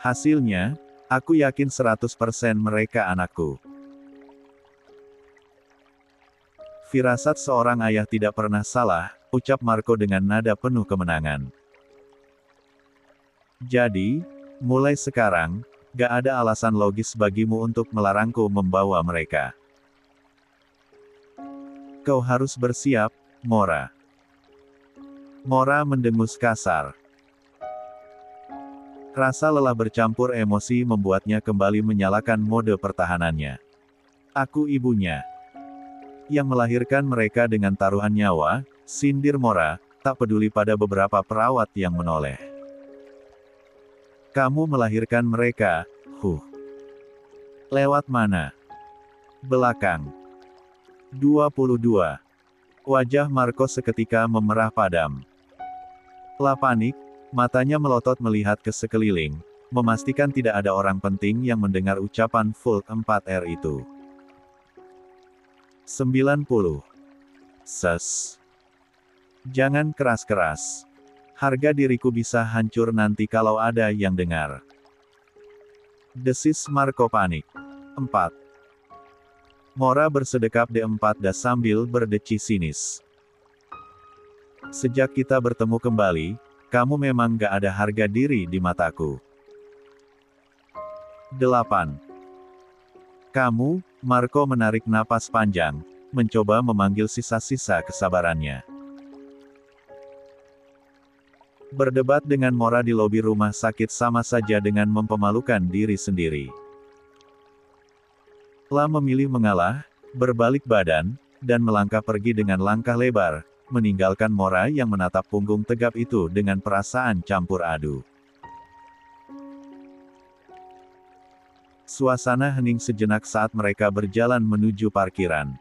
Hasilnya, aku yakin 100% mereka anakku. Firasat seorang ayah tidak pernah salah, ucap Marco dengan nada penuh kemenangan. Jadi, mulai sekarang, gak ada alasan logis bagimu untuk melarangku membawa mereka. Kau harus bersiap, Mora. Mora mendengus kasar. Rasa lelah bercampur emosi membuatnya kembali menyalakan mode pertahanannya. Aku ibunya. Yang melahirkan mereka dengan taruhan nyawa, sindir Mora, tak peduli pada beberapa perawat yang menoleh. Kamu melahirkan mereka, Lewat mana? Belakang. 22. Wajah Marco seketika memerah padam. La panik, matanya melotot melihat ke sekeliling, memastikan tidak ada orang penting yang mendengar ucapan Fulk 4R itu. 90. Ses. Jangan keras-keras. Harga diriku bisa hancur nanti kalau ada yang dengar. Desis Marco panik. 4. Mora bersedekap D4 sambil berdeci sinis. Sejak kita bertemu kembali, kamu memang gak ada harga diri di mataku. 8. Kamu, Marco menarik napas panjang, mencoba memanggil sisa-sisa kesabarannya. Berdebat dengan Mora di lobi rumah sakit sama saja dengan mempemalukan diri sendiri. La memilih mengalah, berbalik badan, dan melangkah pergi dengan langkah lebar, meninggalkan Mora yang menatap punggung tegap itu dengan perasaan campur adu. Suasana hening sejenak saat mereka berjalan menuju parkiran.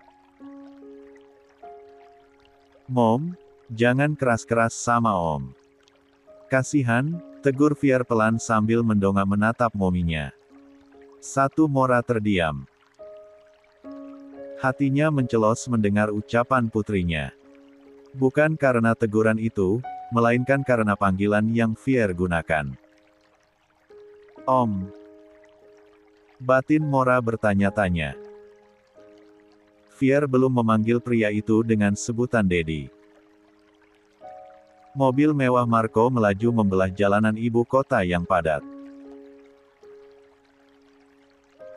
Mom, jangan keras-keras sama Om. Kasihan, tegur Fier pelan sambil mendongak menatap mominya. 1. Mora terdiam. Hatinya mencelos mendengar ucapan putrinya. Bukan karena teguran itu, melainkan karena panggilan yang Fier gunakan. Om. Batin Mora bertanya-tanya. Fier belum memanggil pria itu dengan sebutan Dedi. Mobil mewah Marco melaju membelah jalanan ibu kota yang padat.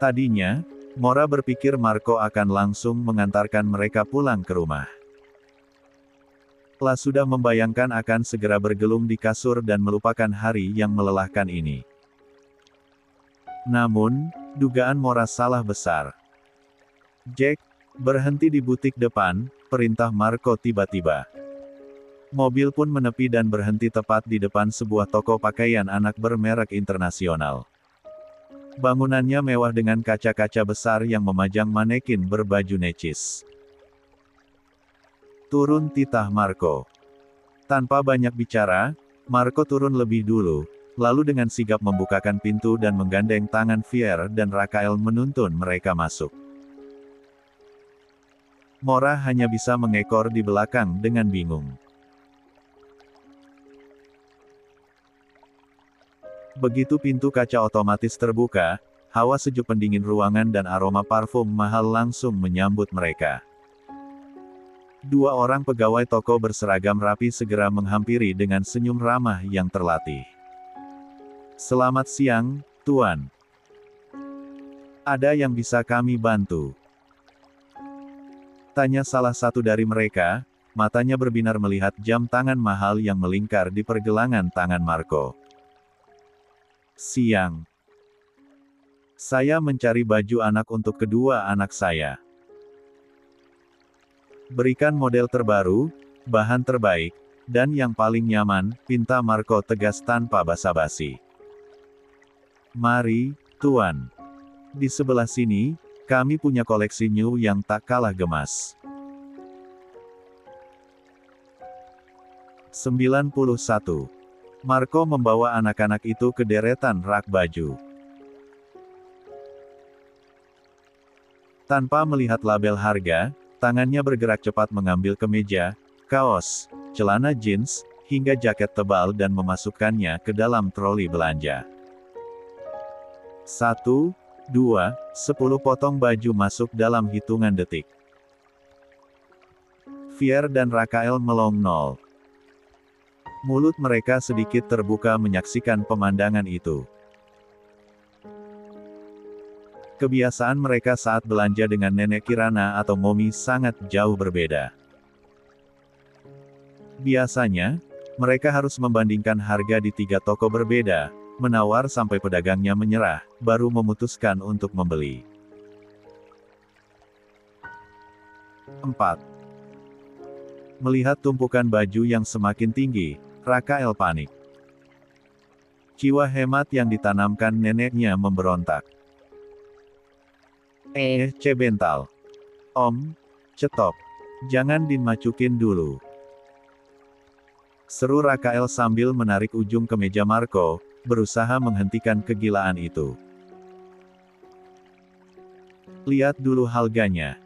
Tadinya, Mora berpikir Marco akan langsung mengantarkan mereka pulang ke rumah. La sudah membayangkan akan segera bergelung di kasur dan melupakan hari yang melelahkan ini. Namun, dugaan Mora salah besar. Jack, berhenti di butik depan, perintah Marco tiba-tiba. Mobil pun menepi dan berhenti tepat di depan sebuah toko pakaian anak bermerek internasional. Bangunannya mewah dengan kaca-kaca besar yang memajang manekin berbaju necis. Turun, titah Marco. Tanpa banyak bicara, Marco turun lebih dulu, lalu dengan sigap membukakan pintu dan menggandeng tangan Fier dan Rakael menuntun mereka masuk. Mora hanya bisa mengekor di belakang dengan bingung. Begitu pintu kaca otomatis terbuka, hawa sejuk pendingin ruangan dan aroma parfum mahal langsung menyambut mereka. Dua orang pegawai toko berseragam rapi segera menghampiri dengan senyum ramah yang terlatih. "Selamat siang, Tuan. Ada yang bisa kami bantu?" tanya salah satu dari mereka, matanya berbinar melihat jam tangan mahal yang melingkar di pergelangan tangan Marco. "Siang. Saya mencari baju anak untuk kedua anak saya. Berikan model terbaru, bahan terbaik, dan yang paling nyaman," pinta Marco tegas tanpa basa-basi. "Mari, Tuan. Di sebelah sini, kami punya koleksi new yang tak kalah gemas." 91. Marco membawa anak-anak itu ke deretan rak baju. Tanpa melihat label harga, tangannya bergerak cepat mengambil kemeja, kaos, celana jeans, hingga jaket tebal dan memasukkannya ke dalam troli belanja. 1, 2, 10 potong baju masuk dalam hitungan detik. Fier dan Rakael melongnol. Mulut mereka sedikit terbuka menyaksikan pemandangan itu. Kebiasaan mereka saat belanja dengan nenek Kirana atau Momi sangat jauh berbeda. Biasanya, mereka harus membandingkan harga di 3 toko berbeda, menawar sampai pedagangnya menyerah, baru memutuskan untuk membeli. 4. Melihat tumpukan baju yang semakin tinggi, Rakael panik. Jiwa hemat yang ditanamkan neneknya memberontak. Cebental. Om, cetop. Jangan dimacukin dulu. Seru Rakael sambil menarik ujung kemeja Marco, berusaha menghentikan kegilaan itu. Lihat dulu harganya.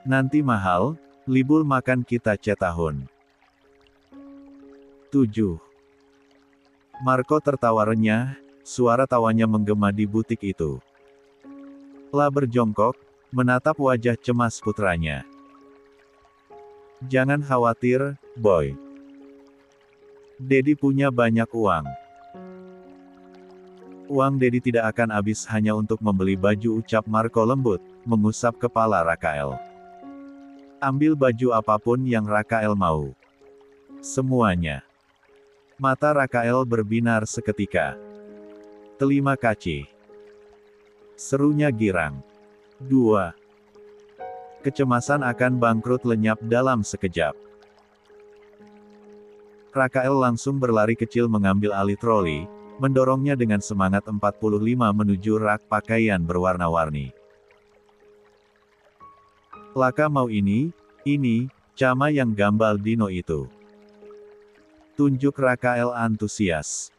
Nanti mahal, libur makan kita cetahun. 7. Marco tertawa renyah, suara tawanya menggema di butik itu. La berjongkok, menatap wajah cemas putranya. Jangan khawatir, boy. Dedi punya banyak uang. Uang Dedi tidak akan habis hanya untuk membeli baju, ucap Marco lembut, mengusap kepala Rakael. Ambil baju apapun yang Rakael mau. Semuanya. Mata Rakael berbinar seketika. Terima kasih. Serunya girang. 2. Kecemasan akan bangkrut lenyap dalam sekejap. Rakael langsung berlari kecil mengambil alih troli, mendorongnya dengan semangat 45 menuju rak pakaian berwarna-warni. Laka mau ini, Cama yang gambal dino itu. Tunjuk Rakael antusias.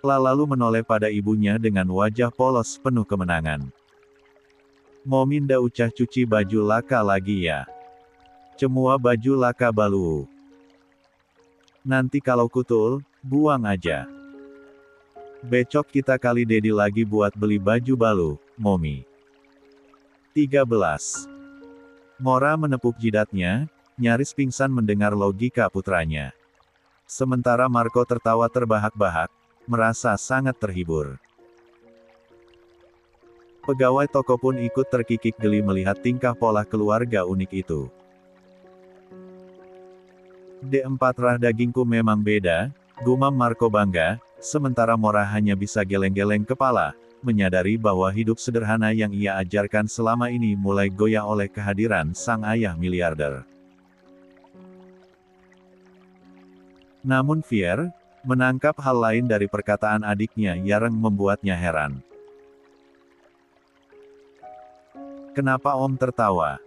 Lalu menoleh pada ibunya dengan wajah polos penuh kemenangan. Mominda ucah cuci baju Laka lagi ya. Cemua baju Laka balu. Nanti kalau kutul, buang aja. Becok kita kali Dedi lagi buat beli baju balu, Momi. 13. Mora menepuk jidatnya, nyaris pingsan mendengar logika putranya. Sementara Marco tertawa terbahak-bahak, merasa sangat terhibur. Pegawai toko pun ikut terkikik geli melihat tingkah pola keluarga unik itu. D4 rah dagingku memang beda, gumam Marco bangga, sementara Mora hanya bisa geleng-geleng kepala, menyadari bahwa hidup sederhana yang ia ajarkan selama ini mulai goyah oleh kehadiran sang ayah miliarder. Namun Fier menangkap hal lain dari perkataan adiknya yang membuatnya heran. Kenapa Om tertawa?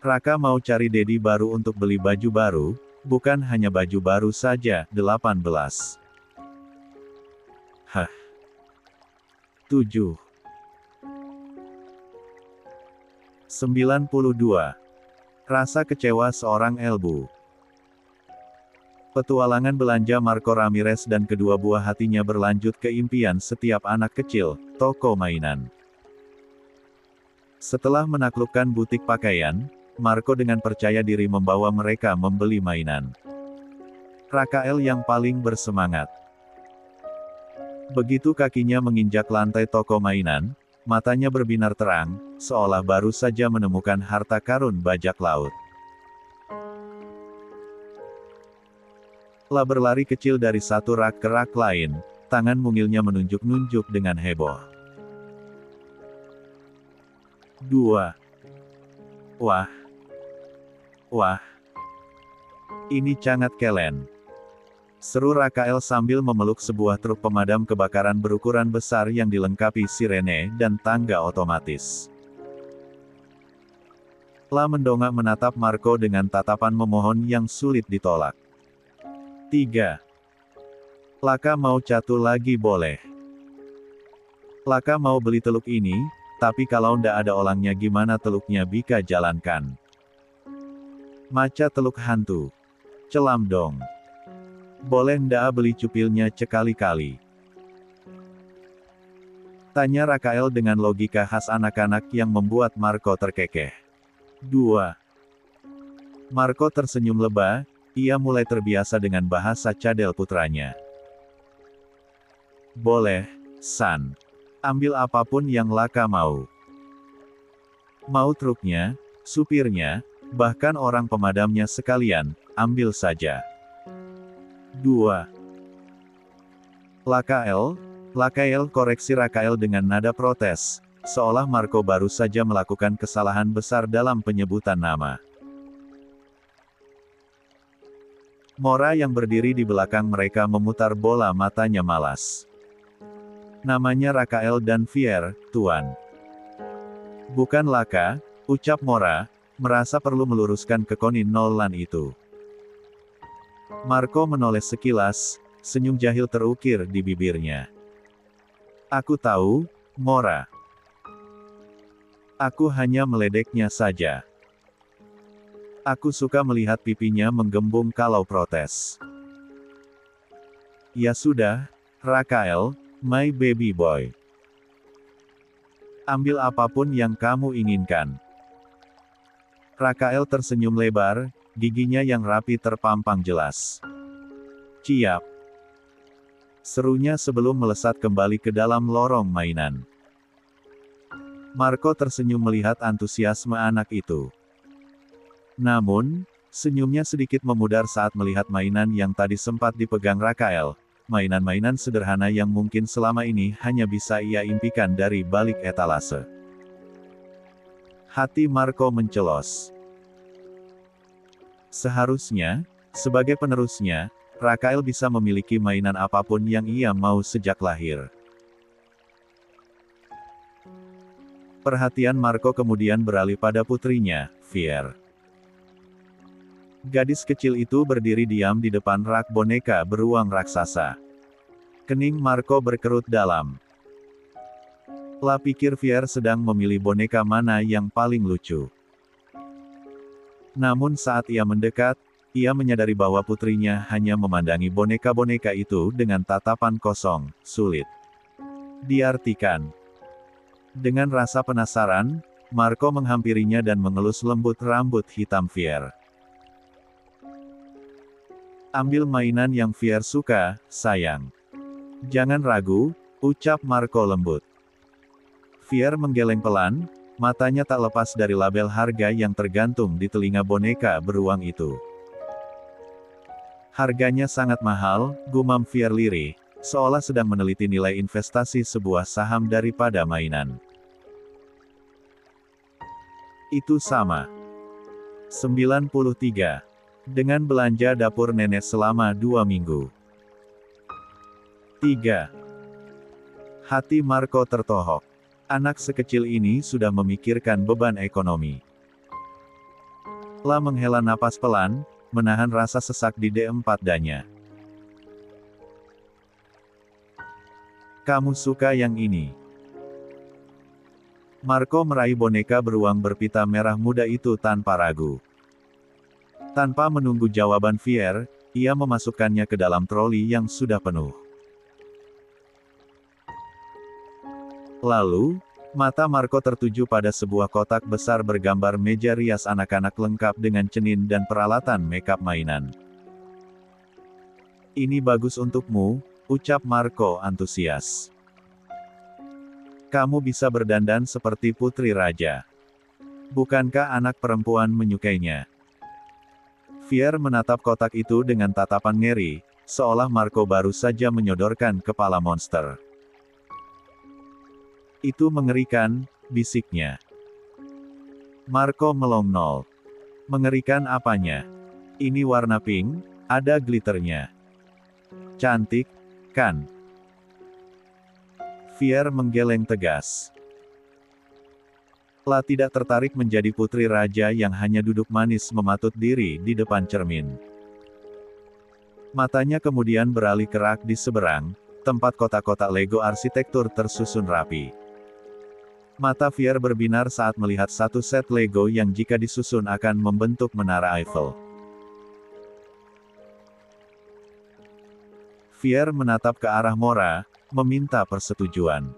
Raka mau cari Dedi baru untuk beli baju baru, bukan hanya baju baru saja, 18. Hah? 7. 92. Rasa kecewa seorang Elbu. Petualangan belanja Marco Ramirez dan kedua buah hatinya berlanjut ke impian setiap anak kecil, toko mainan. Setelah menaklukkan butik pakaian, Marco dengan percaya diri membawa mereka membeli mainan. Rakael yang paling bersemangat. Begitu kakinya menginjak lantai toko mainan, matanya berbinar terang, seolah baru saja menemukan harta karun bajak laut. Lah berlari kecil dari satu rak ke rak lain, tangan mungilnya menunjuk-nunjuk dengan heboh. 2. Wah. Wah. Ini sangat keren. Seru Rakael sambil memeluk sebuah truk pemadam kebakaran berukuran besar yang dilengkapi sirene dan tangga otomatis. La mendongak menatap Marco dengan tatapan memohon yang sulit ditolak. 3. Laka mau catu lagi boleh. Laka mau beli teluk ini, tapi kalau ndak ada olangnya gimana teluknya bisa jalankan? Maca teluk hantu. Celam dong. Boleh ndak beli cupilnya sekali-kali? Tanya Rakael dengan logika khas anak-anak yang membuat Marco terkekeh. 2. Marco tersenyum lebah, ia mulai terbiasa dengan bahasa cadel putranya. Boleh, San. Ambil apapun yang Laka mau. Mau truknya, supirnya, bahkan orang pemadamnya sekalian, ambil saja. 2. Lakael koreksi Rakael dengan nada protes, seolah Marco baru saja melakukan kesalahan besar dalam penyebutan nama. Mora yang berdiri di belakang mereka memutar bola matanya malas. Namanya Rakael dan Fier, Tuan. Bukan Laka, ucap Mora, merasa perlu meluruskan kekonin Nolan itu. Marco menoleh sekilas, senyum jahil terukir di bibirnya. Aku tahu, Mora. Aku hanya meledeknya saja. Aku suka melihat pipinya menggembung kalau protes. Ya sudah, Rakael, my baby boy. Ambil apapun yang kamu inginkan. Rakael tersenyum lebar, giginya yang rapi terpampang jelas. Ciap. Serunya sebelum melesat kembali ke dalam lorong mainan. Marco tersenyum melihat antusiasme anak itu. Namun, senyumnya sedikit memudar saat melihat mainan yang tadi sempat dipegang Rakael, mainan-mainan sederhana yang mungkin selama ini hanya bisa ia impikan dari balik etalase. Hati Marco mencelos. Seharusnya, sebagai penerusnya, Rakael bisa memiliki mainan apapun yang ia mau sejak lahir. Perhatian Marco kemudian beralih pada putrinya, Fier. Gadis kecil itu berdiri diam di depan rak boneka beruang raksasa. Kening Marco berkerut dalam. Lah pikir Fier sedang memilih boneka mana yang paling lucu. Namun saat ia mendekat, ia menyadari bahwa putrinya hanya memandangi boneka-boneka itu dengan tatapan kosong, sulit diartikan. Dengan rasa penasaran, Marco menghampirinya dan mengelus lembut rambut hitam Fier. Ambil mainan yang Fier suka, sayang. Jangan ragu, ucap Marco lembut. Fier menggeleng pelan, matanya tak lepas dari label harga yang tergantung di telinga boneka beruang itu. Harganya sangat mahal, gumam Fier lirih, seolah sedang meneliti nilai investasi sebuah saham daripada mainan. Itu sama. 93. Dengan belanja dapur nenek selama 2 minggu. 3. Hati Marco tertohok. Anak sekecil ini sudah memikirkan beban ekonomi. La menghela napas pelan, menahan rasa sesak di D4 danya. Kamu suka yang ini? Marco meraih boneka beruang berpita merah muda itu tanpa ragu. Tanpa menunggu jawaban Fier, ia memasukkannya ke dalam troli yang sudah penuh. Lalu, mata Marco tertuju pada sebuah kotak besar bergambar meja rias anak-anak lengkap dengan cenin dan peralatan makeup mainan. Ini bagus untukmu, ucap Marco antusias. Kamu bisa berdandan seperti putri raja. Bukankah anak perempuan menyukainya? Fier menatap kotak itu dengan tatapan ngeri, seolah Marco baru saja menyodorkan kepala monster. Itu mengerikan, bisiknya. Marco melongnol. Mengerikan apanya? Ini warna pink, ada glitternya. Cantik, kan? Fier menggeleng tegas. La tidak tertarik menjadi putri raja yang hanya duduk manis mematut diri di depan cermin. Matanya kemudian beralih ke rak di seberang, tempat kotak-kotak Lego arsitektur tersusun rapi. Mata Fier berbinar saat melihat satu set Lego yang jika disusun akan membentuk menara Eiffel. Fier menatap ke arah Mora, meminta persetujuan.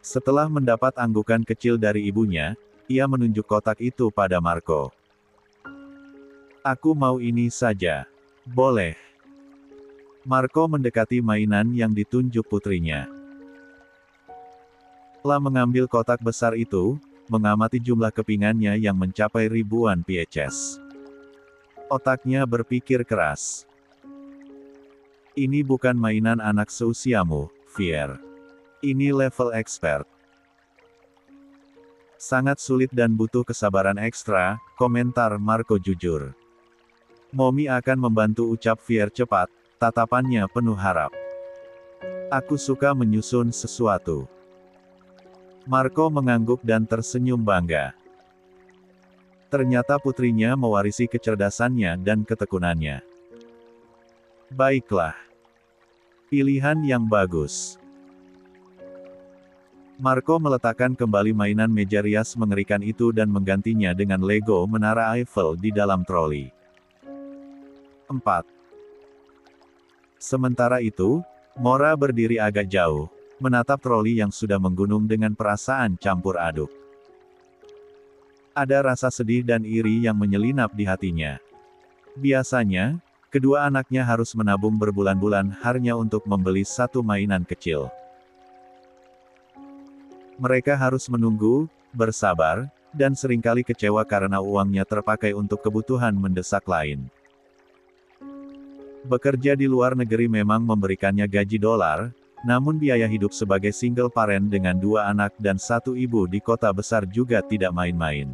Setelah mendapat anggukan kecil dari ibunya, ia menunjuk kotak itu pada Marco. Aku mau ini saja. Boleh. Marco mendekati mainan yang ditunjuk putrinya. La mengambil kotak besar itu, mengamati jumlah kepingannya yang mencapai ribuan pieces. Otaknya berpikir keras. Ini bukan mainan anak seusiamu, Fier. Ini level expert. Sangat sulit dan butuh kesabaran ekstra, komentar Marco jujur. Momi akan membantu, ucap Fier cepat, tatapannya penuh harap. Aku suka menyusun sesuatu. Marco mengangguk dan tersenyum bangga. Ternyata putrinya mewarisi kecerdasannya dan ketekunannya. Baiklah. Pilihan yang bagus. Marco meletakkan kembali mainan meja rias mengerikan itu dan menggantinya dengan Lego menara Eiffel di dalam troli. 4. Sementara itu, Mora berdiri agak jauh, menatap troli yang sudah menggunung dengan perasaan campur aduk. Ada rasa sedih dan iri yang menyelinap di hatinya. Biasanya, kedua anaknya harus menabung berbulan-bulan hanya untuk membeli satu mainan kecil. Mereka harus menunggu, bersabar, dan seringkali kecewa karena uangnya terpakai untuk kebutuhan mendesak lain. Bekerja di luar negeri memang memberikannya gaji dolar, namun biaya hidup sebagai single parent dengan 2 anak dan 1 ibu di kota besar juga tidak main-main.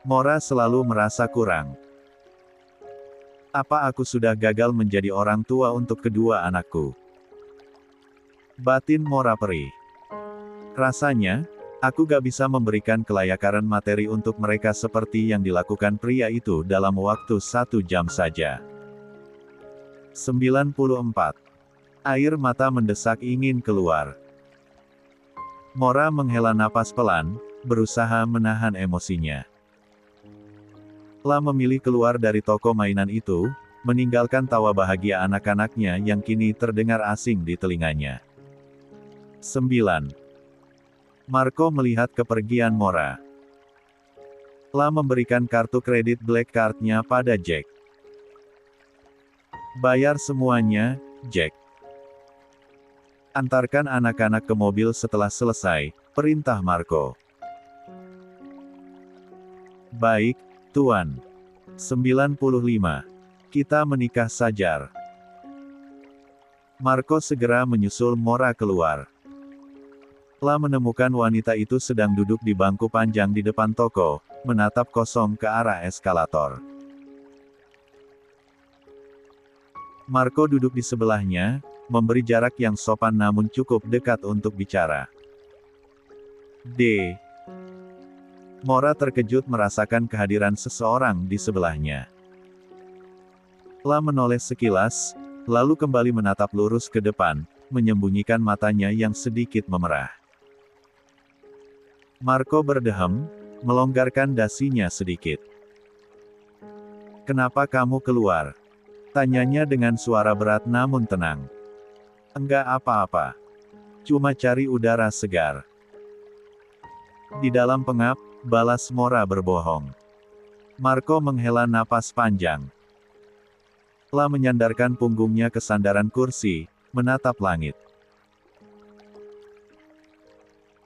Mora selalu merasa kurang. Apa aku sudah gagal menjadi orang tua untuk kedua anakku? Batin Mora perih. Rasanya, aku gak bisa memberikan kelayakan materi untuk mereka seperti yang dilakukan pria itu dalam waktu 1 jam saja. 94. Air mata mendesak ingin keluar. Mora menghela napas pelan, berusaha menahan emosinya. La memilih keluar dari toko mainan itu, meninggalkan tawa bahagia anak-anaknya yang kini terdengar asing di telinganya. 9. Marco melihat kepergian Mora. La memberikan kartu kredit Black Card-nya pada Jack. Bayar semuanya, Jack. Antarkan anak-anak ke mobil setelah selesai, perintah Marco. Baik, Tuan. 95. Kita menikah saja. Marco segera menyusul Mora keluar. La menemukan wanita itu sedang duduk di bangku panjang di depan toko, menatap kosong ke arah eskalator. Marco duduk di sebelahnya, memberi jarak yang sopan namun cukup dekat untuk bicara. Mora terkejut merasakan kehadiran seseorang di sebelahnya. La menoleh sekilas, lalu kembali menatap lurus ke depan, menyembunyikan matanya yang sedikit memerah. Marco berdehem, melonggarkan dasinya sedikit. "Kenapa kamu keluar?" tanyanya dengan suara berat namun tenang. "Enggak apa-apa. Cuma cari udara segar." Di dalam pengap, balas Mora berbohong. Marco menghela napas panjang. La menyandarkan punggungnya ke sandaran kursi, menatap langit.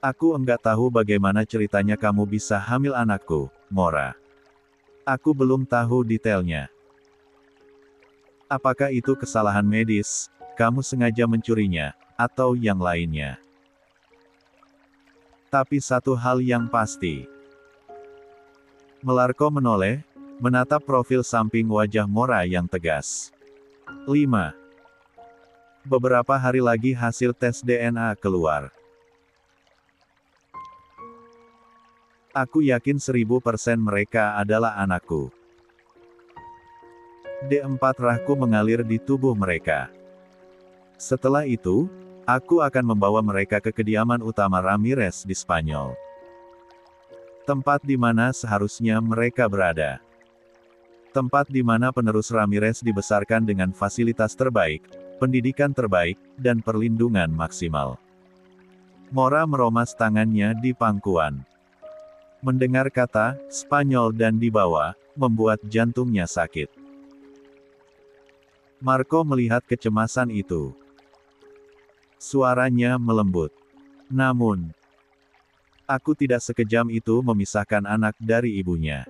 "Aku enggak tahu bagaimana ceritanya kamu bisa hamil anakku, Mora. Aku belum tahu detailnya. Apakah itu kesalahan medis, kamu sengaja mencurinya, atau yang lainnya? Tapi satu hal yang pasti." Melarko menoleh, menatap profil samping wajah Mora yang tegas. 5. Beberapa hari lagi hasil tes DNA keluar. Aku yakin 1000% mereka adalah anakku. D4 rahku mengalir di tubuh mereka. Setelah itu, aku akan membawa mereka ke kediaman utama Ramirez di Spanyol. Tempat di mana seharusnya mereka berada. Tempat di mana penerus Ramirez dibesarkan dengan fasilitas terbaik, pendidikan terbaik, dan perlindungan maksimal. Mora meromas tangannya di pangkuan. Mendengar kata Spanyol dan dibawa, membuat jantungnya sakit. Marco melihat kecemasan itu. Suaranya melembut. "Namun, aku tidak sekejam itu memisahkan anak dari ibunya.